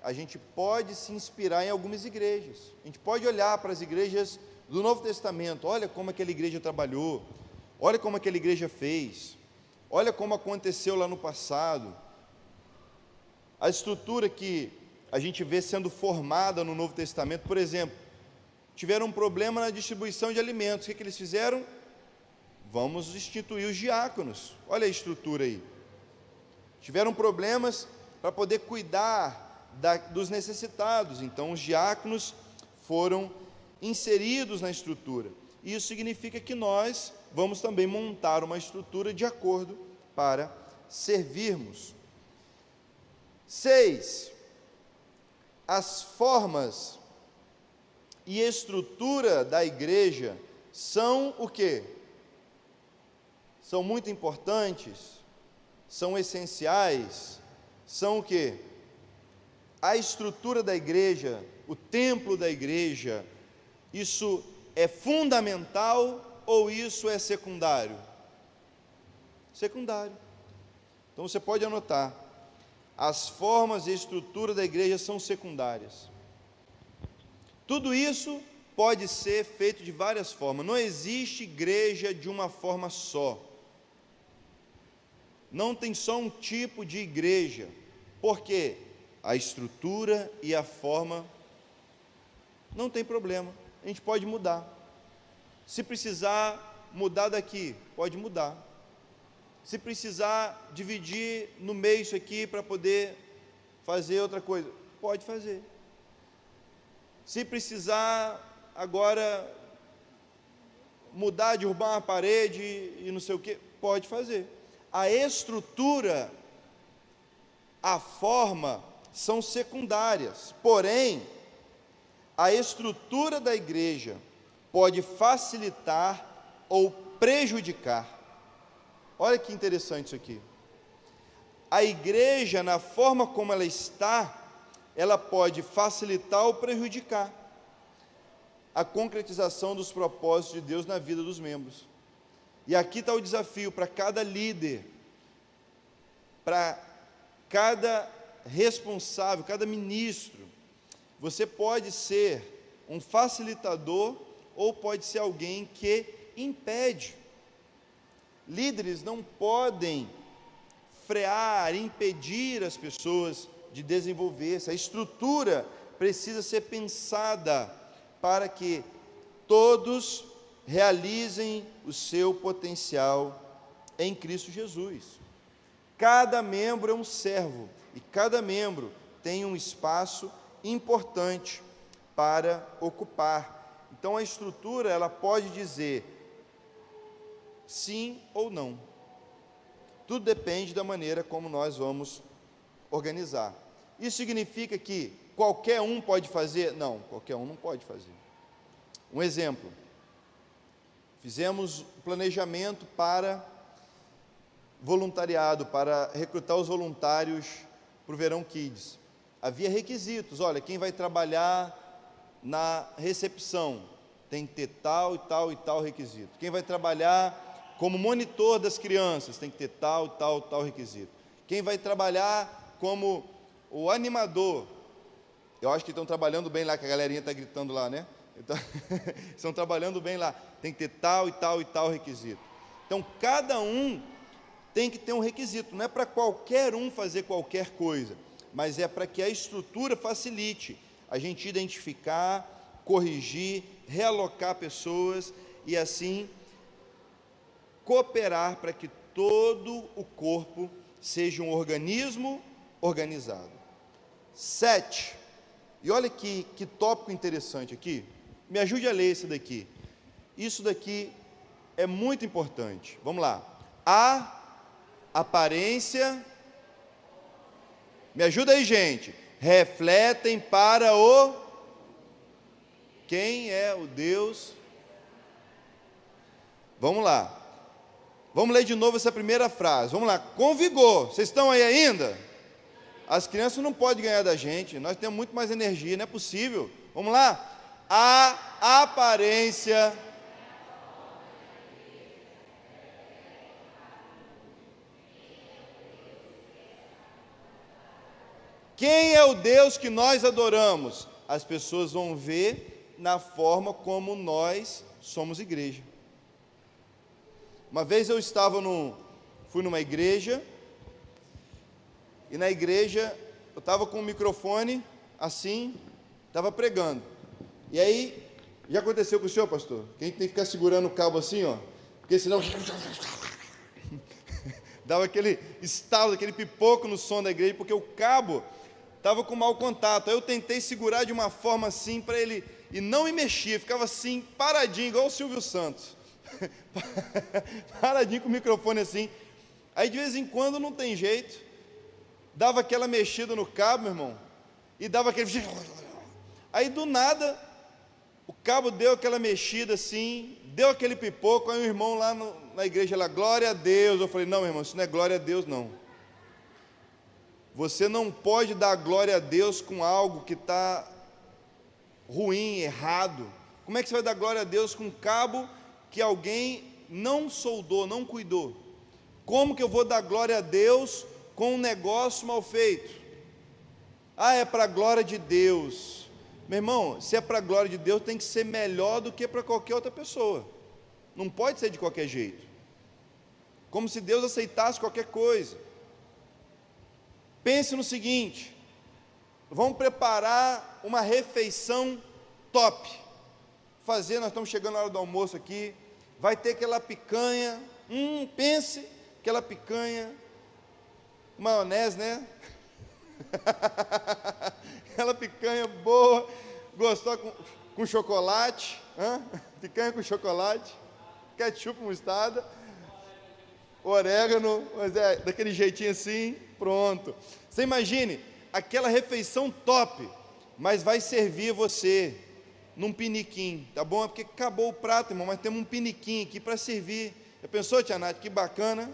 S1: a gente pode se inspirar em algumas igrejas. A gente pode olhar para as igrejas do Novo Testamento, olha como aquela igreja trabalhou, olha como aquela igreja fez, olha como aconteceu lá no passado. A estrutura que a gente vê sendo formada no Novo Testamento, por exemplo, tiveram um problema na distribuição de alimentos. O que eles fizeram? Vamos instituir os diáconos. Olha a estrutura aí. Tiveram problemas para poder cuidar dos necessitados. Então, os diáconos foram inseridos na estrutura. Isso significa que nós vamos também montar uma estrutura de acordo para servirmos. 6. As formas e estrutura da igreja são o quê? São muito importantes, são essenciais, são o quê? A estrutura da igreja, o templo da igreja, isso é fundamental ou isso é secundário? Secundário. Então você pode anotar, as formas e estrutura da igreja são secundárias. Tudo isso pode ser feito de várias formas, não existe igreja de uma forma só. Não tem só um tipo de igreja, porque a estrutura e a forma não tem problema, a gente pode mudar. Se precisar mudar daqui, pode mudar. Se precisar dividir no meio isso aqui para poder fazer outra coisa, pode fazer. Se precisar agora mudar, derrubar uma parede e não sei o quê? Pode fazer. A estrutura, a forma são secundárias, porém, a estrutura da igreja pode facilitar ou prejudicar. Olha que interessante isso aqui. A igreja, na forma como ela está, ela pode facilitar ou prejudicar a concretização dos propósitos de Deus na vida dos membros. E aqui está o desafio para cada líder, para cada responsável, cada ministro. Você pode ser um facilitador ou pode ser alguém que impede. Líderes não podem frear, impedir as pessoas de desenvolver-se. A estrutura precisa ser pensada para que todos realizem o seu potencial em Cristo Jesus. Cada membro é um servo e cada membro tem um espaço importante para ocupar. Então a estrutura, ela pode dizer sim ou não. Tudo depende da maneira como nós vamos organizar. Isso significa que qualquer um pode fazer? Não, qualquer um não pode fazer. Um exemplo, fizemos planejamento para voluntariado, para recrutar os voluntários para o Verão Kids. Havia requisitos, olha, quem vai trabalhar na recepção tem que ter tal e tal e tal requisito. Quem vai trabalhar como monitor das crianças tem que ter tal e tal e tal requisito. Quem vai trabalhar como o animador, eu acho que estão trabalhando bem lá, que a galerinha está gritando lá, né? Então, estão trabalhando bem lá, tem que ter tal e tal e tal requisito. Então, cada um tem que ter um requisito, não é para qualquer um fazer qualquer coisa, mas é para que a estrutura facilite a gente identificar, corrigir, realocar pessoas e assim cooperar para que todo o corpo seja um organismo organizado. 7, e olha que tópico interessante aqui, me ajude a ler esse daqui, isso daqui é muito importante, vamos lá. A aparência, me ajuda aí, gente, refletem para quem é o Deus, vamos lá, vamos ler de novo essa primeira frase, vamos lá, com vigor, vocês estão aí ainda? As crianças não podem ganhar da gente, nós temos muito mais energia, não é possível, vamos lá, a aparência, quem é o Deus que nós adoramos? As pessoas vão ver na forma como nós somos igreja. Uma vez eu fui numa igreja, e na igreja eu estava com o microfone assim, estava pregando. E aí, já aconteceu com o senhor, pastor? Que a gente tem que ficar segurando o cabo assim, ó, porque senão dava aquele estalo, aquele pipoco no som da igreja, porque o cabo estava com mau contato. Aí eu tentei segurar de uma forma assim para ele, e não me mexia, ficava assim, paradinho, igual o Silvio Santos. Paradinho com o microfone assim. Aí de vez em quando não tem jeito, dava aquela mexida no cabo, meu irmão, e dava aquele... Aí do nada, o cabo deu aquela mexida assim, deu aquele pipoco, aí o irmão lá na igreja, lá, glória a Deus. Eu falei, não, meu irmão, isso não é glória a Deus, não. Você não pode dar glória a Deus com algo que está ruim, errado. Como é que você vai dar glória a Deus com um cabo que alguém não soldou, não cuidou? Como que eu vou dar glória a Deus com um negócio mal feito? Ah, é para a glória de Deus. Meu irmão, se é para a glória de Deus, tem que ser melhor do que para qualquer outra pessoa. Não pode ser de qualquer jeito. Como se Deus aceitasse qualquer coisa. Pense no seguinte, vamos preparar uma refeição top. Nós estamos chegando na hora do almoço aqui, vai ter aquela picanha, pense, aquela picanha, maionese, né? Aquela picanha boa, gostou com chocolate, picanha com chocolate. ketchup, mostarda, orégano, mas daquele jeitinho assim, pronto. Você imagine, aquela refeição top, mas vai servir você num piniquim, tá bom? É porque acabou o prato, irmão, mas temos um piniquim aqui para servir. Já pensou, tia Nath, que bacana,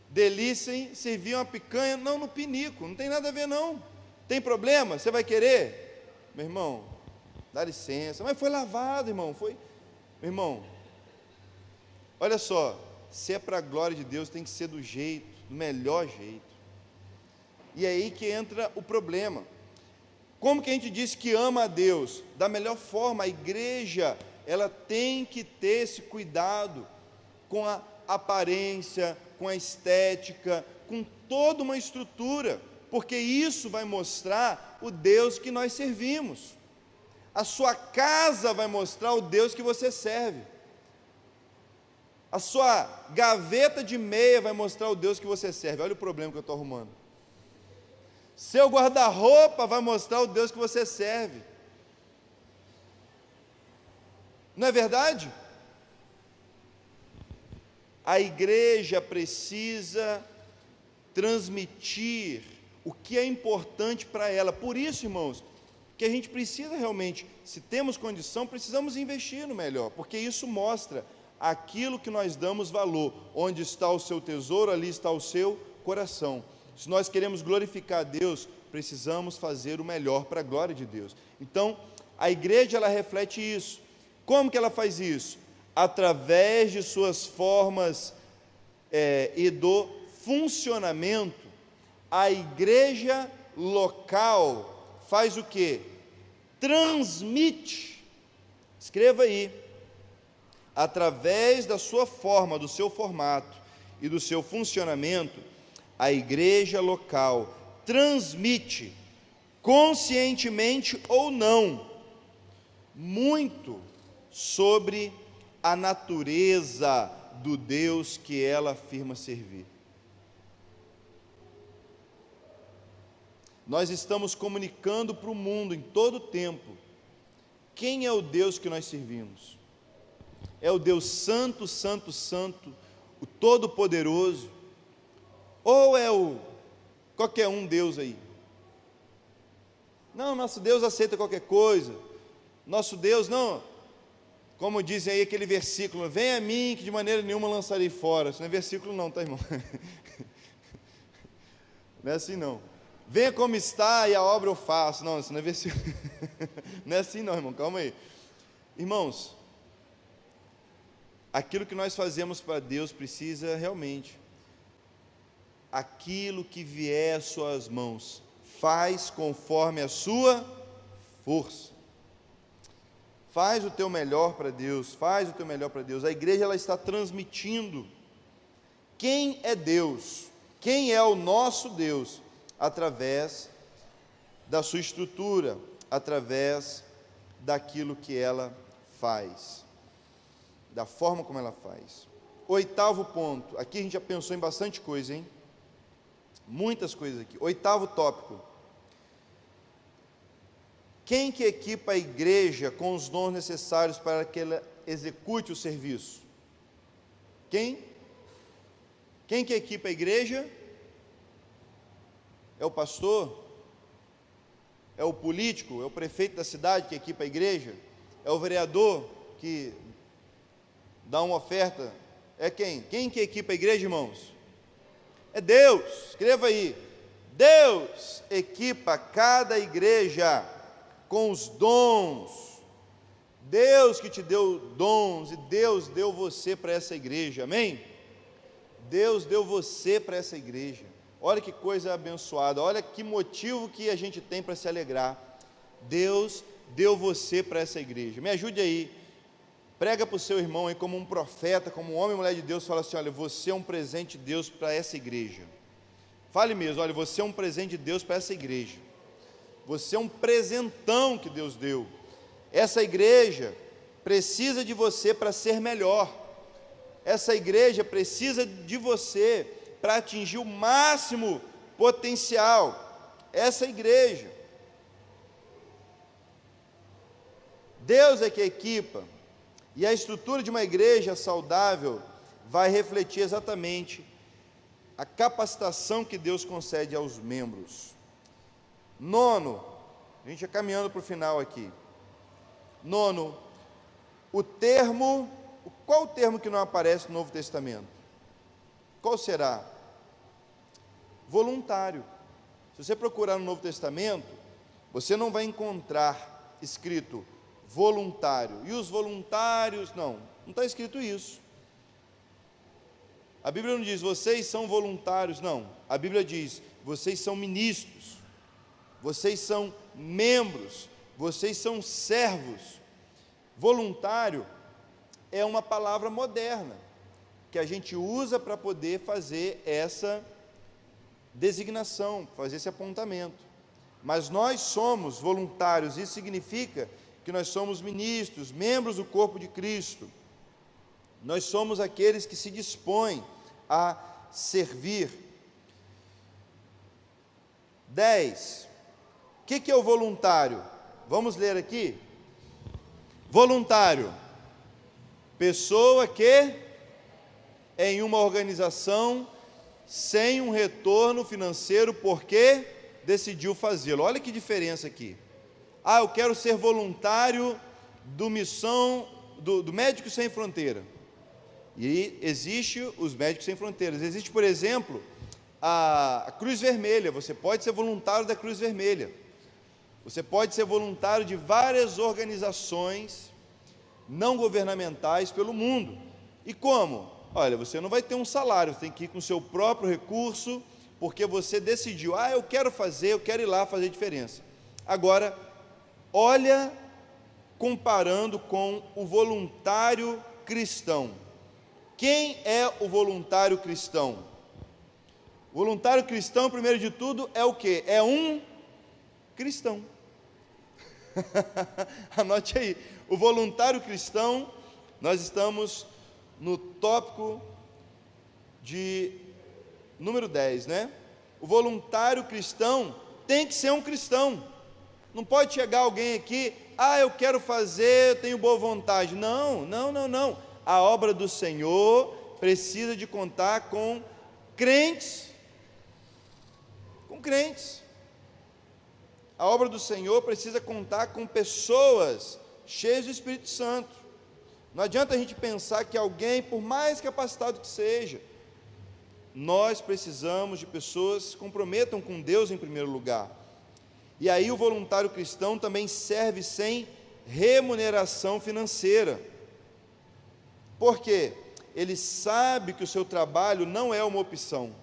S1: delícia, hein? Servir uma picanha, não, no pinico, não tem nada a ver não. Tem problema? Você vai querer? Meu irmão, dá licença, mas foi lavado, irmão, foi. Meu irmão, olha só, se é para a glória de Deus, tem que ser do jeito, do melhor jeito. E é aí que entra o problema. Como que a gente diz que ama a Deus? Da melhor forma. A igreja, ela tem que ter esse cuidado com a aparência, com a estética, com toda uma estrutura, porque isso vai mostrar o Deus que nós servimos. A sua casa vai mostrar o Deus que você serve. A sua gaveta de meia vai mostrar o Deus que você serve. Olha o problema que eu estou arrumando. Seu guarda-roupa vai mostrar o Deus que você serve. Não é verdade? A igreja precisa transmitir o que é importante para ela. Por isso, irmãos, que a gente precisa realmente, se temos condição, precisamos investir no melhor, porque isso mostra aquilo que nós damos valor. Onde está o seu tesouro, ali está o seu coração. Se nós queremos glorificar a Deus, precisamos fazer o melhor para a glória de Deus. Então, a igreja, ela reflete isso. Como que ela faz isso? Através de suas formas e do funcionamento, a igreja local faz o quê? Transmite, escreva aí, através da sua forma, do seu formato e do seu funcionamento, a igreja local transmite, conscientemente ou não, muito sobre a natureza do Deus que ela afirma servir. Nós estamos comunicando para o mundo em todo o tempo quem é o Deus que nós servimos. É o Deus santo, santo, santo, o todo-poderoso, ou é o qualquer um Deus aí? Não, nosso Deus aceita qualquer coisa, nosso Deus não, como dizem aí aquele versículo, vem a mim que de maneira nenhuma lançarei fora. Isso não é versículo não, tá, irmão? Não é assim não. Venha como está e a obra eu faço. Não, isso não é versículo. Não é assim não, irmão, calma aí. Irmãos, aquilo que nós fazemos para Deus precisa realmente, aquilo que vier às suas mãos, faz conforme a sua força. Faz o teu melhor para Deus, faz o teu melhor para Deus. A igreja, ela está transmitindo quem é Deus, quem é o nosso Deus, através da sua estrutura, através daquilo que ela faz, da forma como ela faz. Oitavo ponto, aqui a gente já pensou em bastante coisa, hein? Muitas coisas aqui. Oitavo tópico. Quem que equipa a igreja com os dons necessários para que ela execute o serviço? Quem? Quem que equipa a igreja? É o pastor? É o político? É o prefeito da cidade que equipa a igreja? É o vereador que dá uma oferta? É quem? Quem que equipa a igreja, irmãos? É Deus. Escreva aí. Deus equipa cada igreja com os dons. Deus que te deu dons, e Deus deu você para essa igreja, amém? Deus deu você para essa igreja. Olha que coisa abençoada, olha que motivo que a gente tem para se alegrar. Deus deu você para essa igreja. Me ajude aí, prega para o seu irmão aí como um profeta, como um homem e mulher de Deus, fala assim, olha, você é um presente de Deus para essa igreja. Fale mesmo, olha, você é um presente de Deus para essa igreja. Você é um presentão que Deus deu. Essa igreja precisa de você para ser melhor. Essa igreja precisa de você para atingir o máximo potencial. Essa igreja. Deus é que equipa. E a estrutura de uma igreja saudável vai refletir exatamente a capacitação que Deus concede aos membros. Nono, a gente já caminhando para o final aqui. Nono, qual o termo que não aparece no Novo Testamento? Qual será? Voluntário. Se você procurar no Novo Testamento, você não vai encontrar escrito voluntário. E os voluntários, não está escrito isso. A Bíblia não diz, vocês são voluntários, não. A Bíblia diz, vocês são ministros, vocês são membros, vocês são servos. Voluntário é uma palavra moderna, que a gente usa para poder fazer essa designação, fazer esse apontamento. Mas nós somos voluntários, isso significa que nós somos ministros, membros do corpo de Cristo. Nós somos aqueles que se dispõem a servir. 10. O que é o voluntário? Vamos ler aqui. Voluntário, pessoa que em uma organização sem um retorno financeiro porque decidiu fazê-lo. Olha que diferença aqui. Eu quero ser voluntário do Médicos Sem Fronteira. E existe os Médicos Sem Fronteiras. Existe, por exemplo, a Cruz Vermelha. Você pode ser voluntário da Cruz Vermelha. Você pode ser voluntário de várias organizações não governamentais pelo mundo. E como? Olha, você não vai ter um salário, você tem que ir com o seu próprio recurso, porque você decidiu, eu quero ir lá fazer diferença. Agora, olha, comparando com o voluntário cristão. Quem é o voluntário cristão? O voluntário cristão, primeiro de tudo, é o quê? É um cristão. Anote aí, o voluntário cristão, nós estamos no tópico de número 10, né? O voluntário cristão tem que ser um cristão. Não pode chegar alguém aqui, eu quero fazer, eu tenho boa vontade. Não. A obra do Senhor precisa de contar com crentes. A obra do Senhor precisa contar com pessoas cheias do Espírito Santo. Não adianta a gente pensar que alguém, por mais capacitado que seja, nós precisamos de pessoas que se comprometam com Deus em primeiro lugar. E aí o voluntário cristão também serve sem remuneração financeira. Por quê? Ele sabe que o seu trabalho não é uma opção,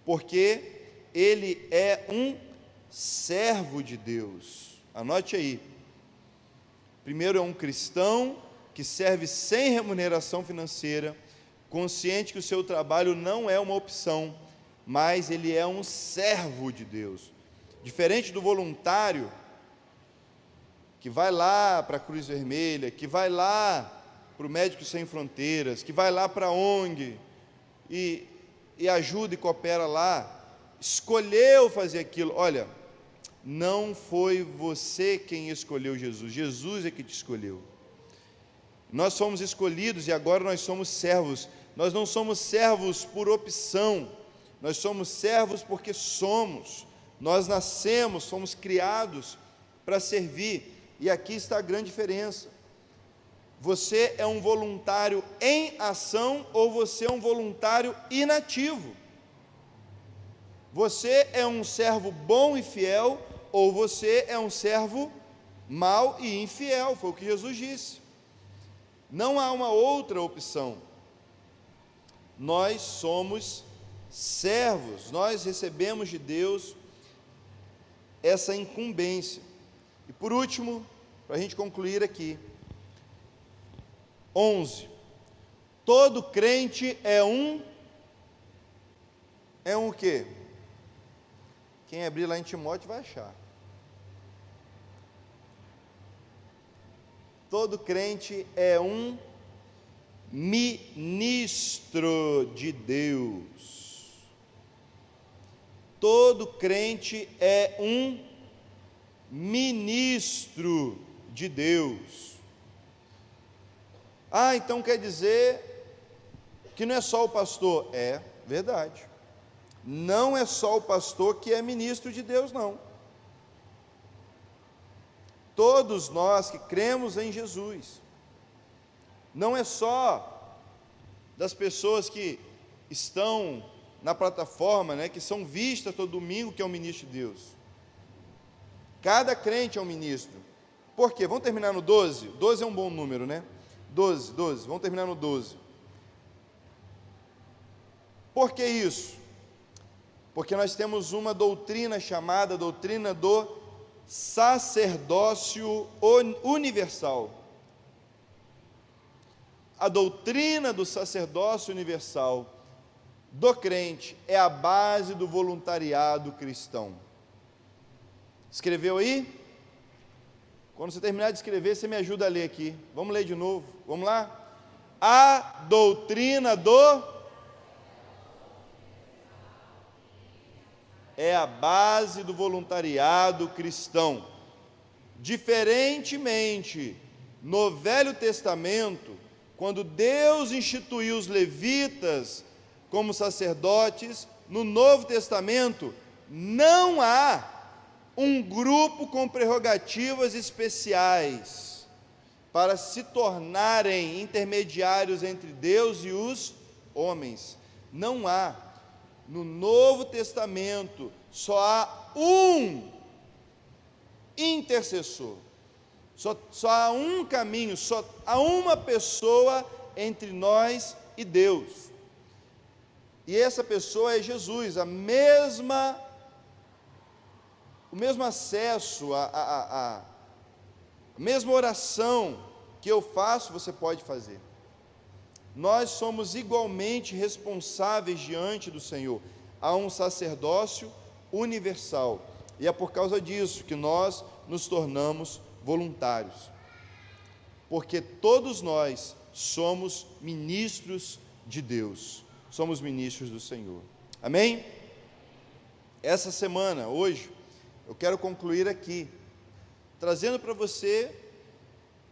S1: porque ele é um servo de Deus. Anote aí. Primeiro, é um cristão que serve sem remuneração financeira, consciente que o seu trabalho não é uma opção, mas ele é um servo de Deus. Diferente do voluntário, que vai lá para a Cruz Vermelha, que vai lá para o Médicos Sem Fronteiras, que vai lá para a ONG, e ajuda e coopera lá, escolheu fazer aquilo. Olha, não foi você quem escolheu Jesus, Jesus é que te escolheu. Nós fomos escolhidos e agora nós somos servos. Nós não somos servos por opção, nós somos servos porque somos. Nós nascemos, fomos criados para servir. E aqui está a grande diferença. Você é um voluntário em ação ou você é um voluntário inativo? Você é um servo bom e fiel ou você é um servo mau e infiel? Foi o que Jesus disse. Não há uma outra opção. Nós somos servos, nós recebemos de Deus essa incumbência. E por último, para a gente concluir aqui, 11. Todo crente é um o quê? Quem abrir lá em Timóteo vai achar. Todo crente é um ministro de Deus. Todo crente é um ministro de Deus. Então quer dizer que não é só o pastor. É verdade. Não é só o pastor que é ministro de Deus, não. Todos nós que cremos em Jesus. Não é só das pessoas que estão na plataforma, que são vistas todo domingo, que é um ministro de Deus. Cada crente é um ministro. Por quê? Vamos terminar no 12? 12 é um bom número, né? 12, vamos terminar no 12. Por que isso? Porque nós temos uma doutrina chamada doutrina do sacerdócio universal. A doutrina do sacerdócio universal do crente é a base do voluntariado cristão. Escreveu aí? Quando você terminar de escrever, você me ajuda a ler aqui. Vamos ler de novo. Vamos lá? A doutrina do é a base do voluntariado cristão. Diferentemente, no Velho Testamento, quando Deus instituiu os levitas como sacerdotes, no Novo Testamento não há um grupo com prerrogativas especiais para se tornarem intermediários entre Deus e os homens. Não há. No Novo Testamento só há um intercessor, só há um caminho, só há uma pessoa entre nós e Deus, e essa pessoa é Jesus. O mesmo acesso, a mesma oração que eu faço, você pode fazer. Nós somos igualmente responsáveis diante do Senhor. Há um sacerdócio universal, e é por causa disso que nós nos tornamos voluntários, porque todos nós somos ministros de Deus, somos ministros do Senhor. Amém? Essa semana, hoje, eu quero concluir aqui, trazendo para você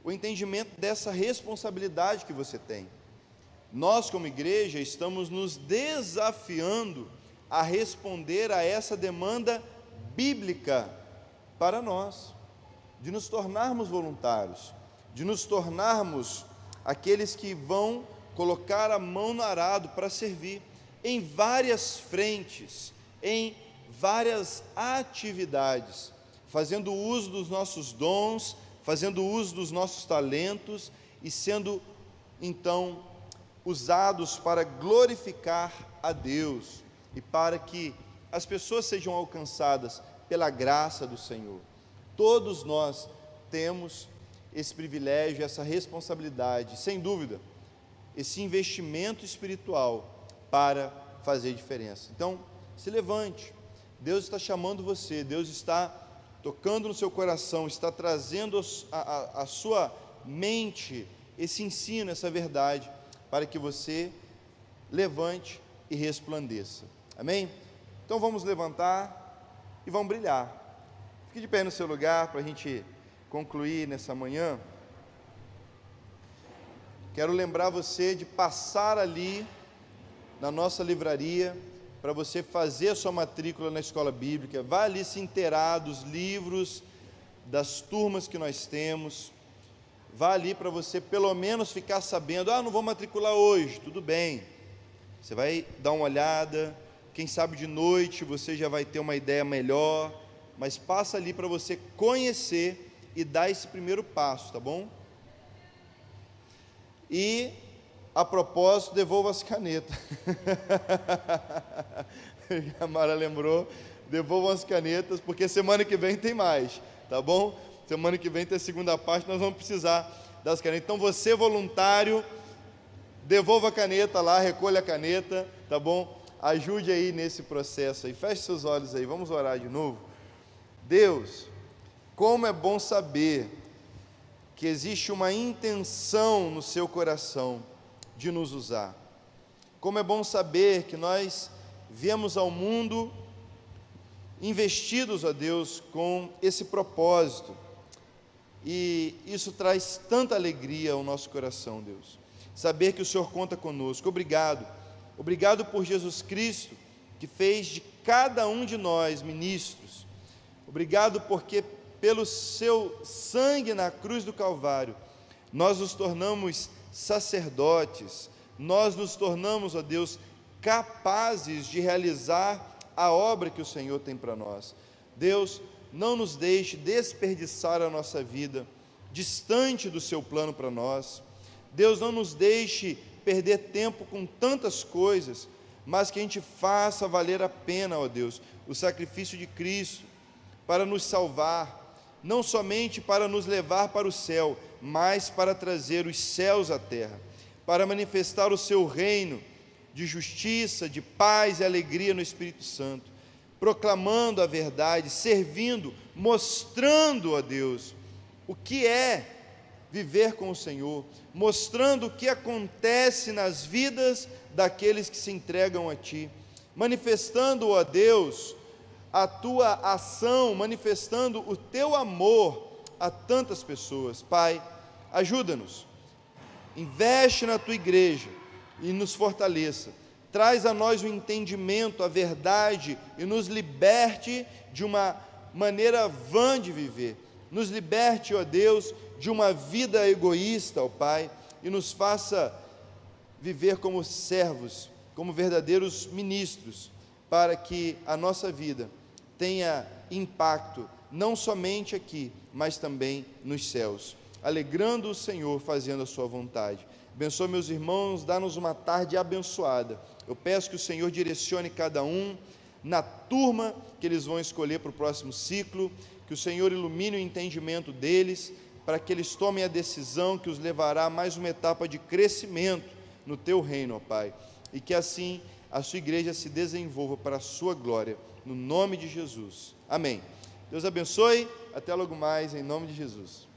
S1: o entendimento dessa responsabilidade que você tem. Nós, como igreja, estamos nos desafiando a responder a essa demanda bíblica para nós, de nos tornarmos voluntários, de nos tornarmos aqueles que vão colocar a mão no arado para servir em várias frentes, em várias atividades, fazendo uso dos nossos dons, fazendo uso dos nossos talentos e sendo, então, usados para glorificar a Deus e para que as pessoas sejam alcançadas pela graça do Senhor. Todos nós temos esse privilégio, essa responsabilidade, sem dúvida, esse investimento espiritual para fazer diferença. Então, se levante. Deus está chamando você, Deus está tocando no seu coração, está trazendo a sua mente esse ensino, essa verdade, para que você levante e resplandeça. Amém? Então vamos levantar e vamos brilhar. Fique de pé no seu lugar para a gente concluir nessa manhã. Quero lembrar você de passar ali na nossa livraria para você fazer a sua matrícula na escola bíblica. Vá ali se inteirar dos livros, das turmas que nós temos. Vá ali para você pelo menos ficar sabendo, não vou matricular hoje, tudo bem. Você vai dar uma olhada, quem sabe de noite você já vai ter uma ideia melhor, mas passa ali para você conhecer e dar esse primeiro passo, tá bom? E, a propósito, devolva as canetas. A Mara lembrou, devolvam as canetas, porque semana que vem tem mais, tá bom? Semana que vem tem a segunda parte, nós vamos precisar das canetas. Então você, voluntário, devolva a caneta lá, recolha a caneta, tá bom? Ajude aí nesse processo aí. Feche seus olhos aí, vamos orar de novo. Deus, como é bom saber que existe uma intenção no seu coração de nos usar. Como é bom saber que nós viemos ao mundo investidos, ó Deus, com esse propósito e isso traz tanta alegria ao nosso coração, Deus. Saber que o Senhor conta conosco. Obrigado. Obrigado por Jesus Cristo, que fez de cada um de nós ministros. Obrigado porque pelo seu sangue na cruz do Calvário, nós nos tornamos sacerdotes, nós nos tornamos, ó Deus, capazes de realizar a obra que o Senhor tem para nós. Deus, não nos deixe desperdiçar a nossa vida distante do seu plano para nós. Deus, não nos deixe perder tempo com tantas coisas, mas que a gente faça valer a pena, ó Deus, o sacrifício de Cristo para nos salvar, não somente para nos levar para o céu, mas para trazer os céus à terra, para manifestar o seu reino de justiça, de paz e alegria no Espírito Santo, proclamando a verdade, servindo, mostrando a Deus o que é viver com o Senhor, mostrando o que acontece nas vidas daqueles que se entregam a Ti, manifestando, ó Deus, a Tua ação, manifestando o Teu amor a tantas pessoas. Pai, ajuda-nos, investe na Tua igreja e nos fortaleça, traz a nós o entendimento, a verdade e nos liberte de uma maneira vã de viver, nos liberte, ó Deus, de uma vida egoísta, ó Pai, e nos faça viver como servos, como verdadeiros ministros, para que a nossa vida tenha impacto, não somente aqui, mas também nos céus, alegrando o Senhor, fazendo a sua vontade. Abençoa meus irmãos, dá-nos uma tarde abençoada. Eu peço que o Senhor direcione cada um na turma que eles vão escolher para o próximo ciclo, que o Senhor ilumine o entendimento deles, para que eles tomem a decisão que os levará a mais uma etapa de crescimento no Teu reino, ó Pai, e que assim a sua igreja se desenvolva para a sua glória, no nome de Jesus. Amém. Deus abençoe, até logo mais, em nome de Jesus.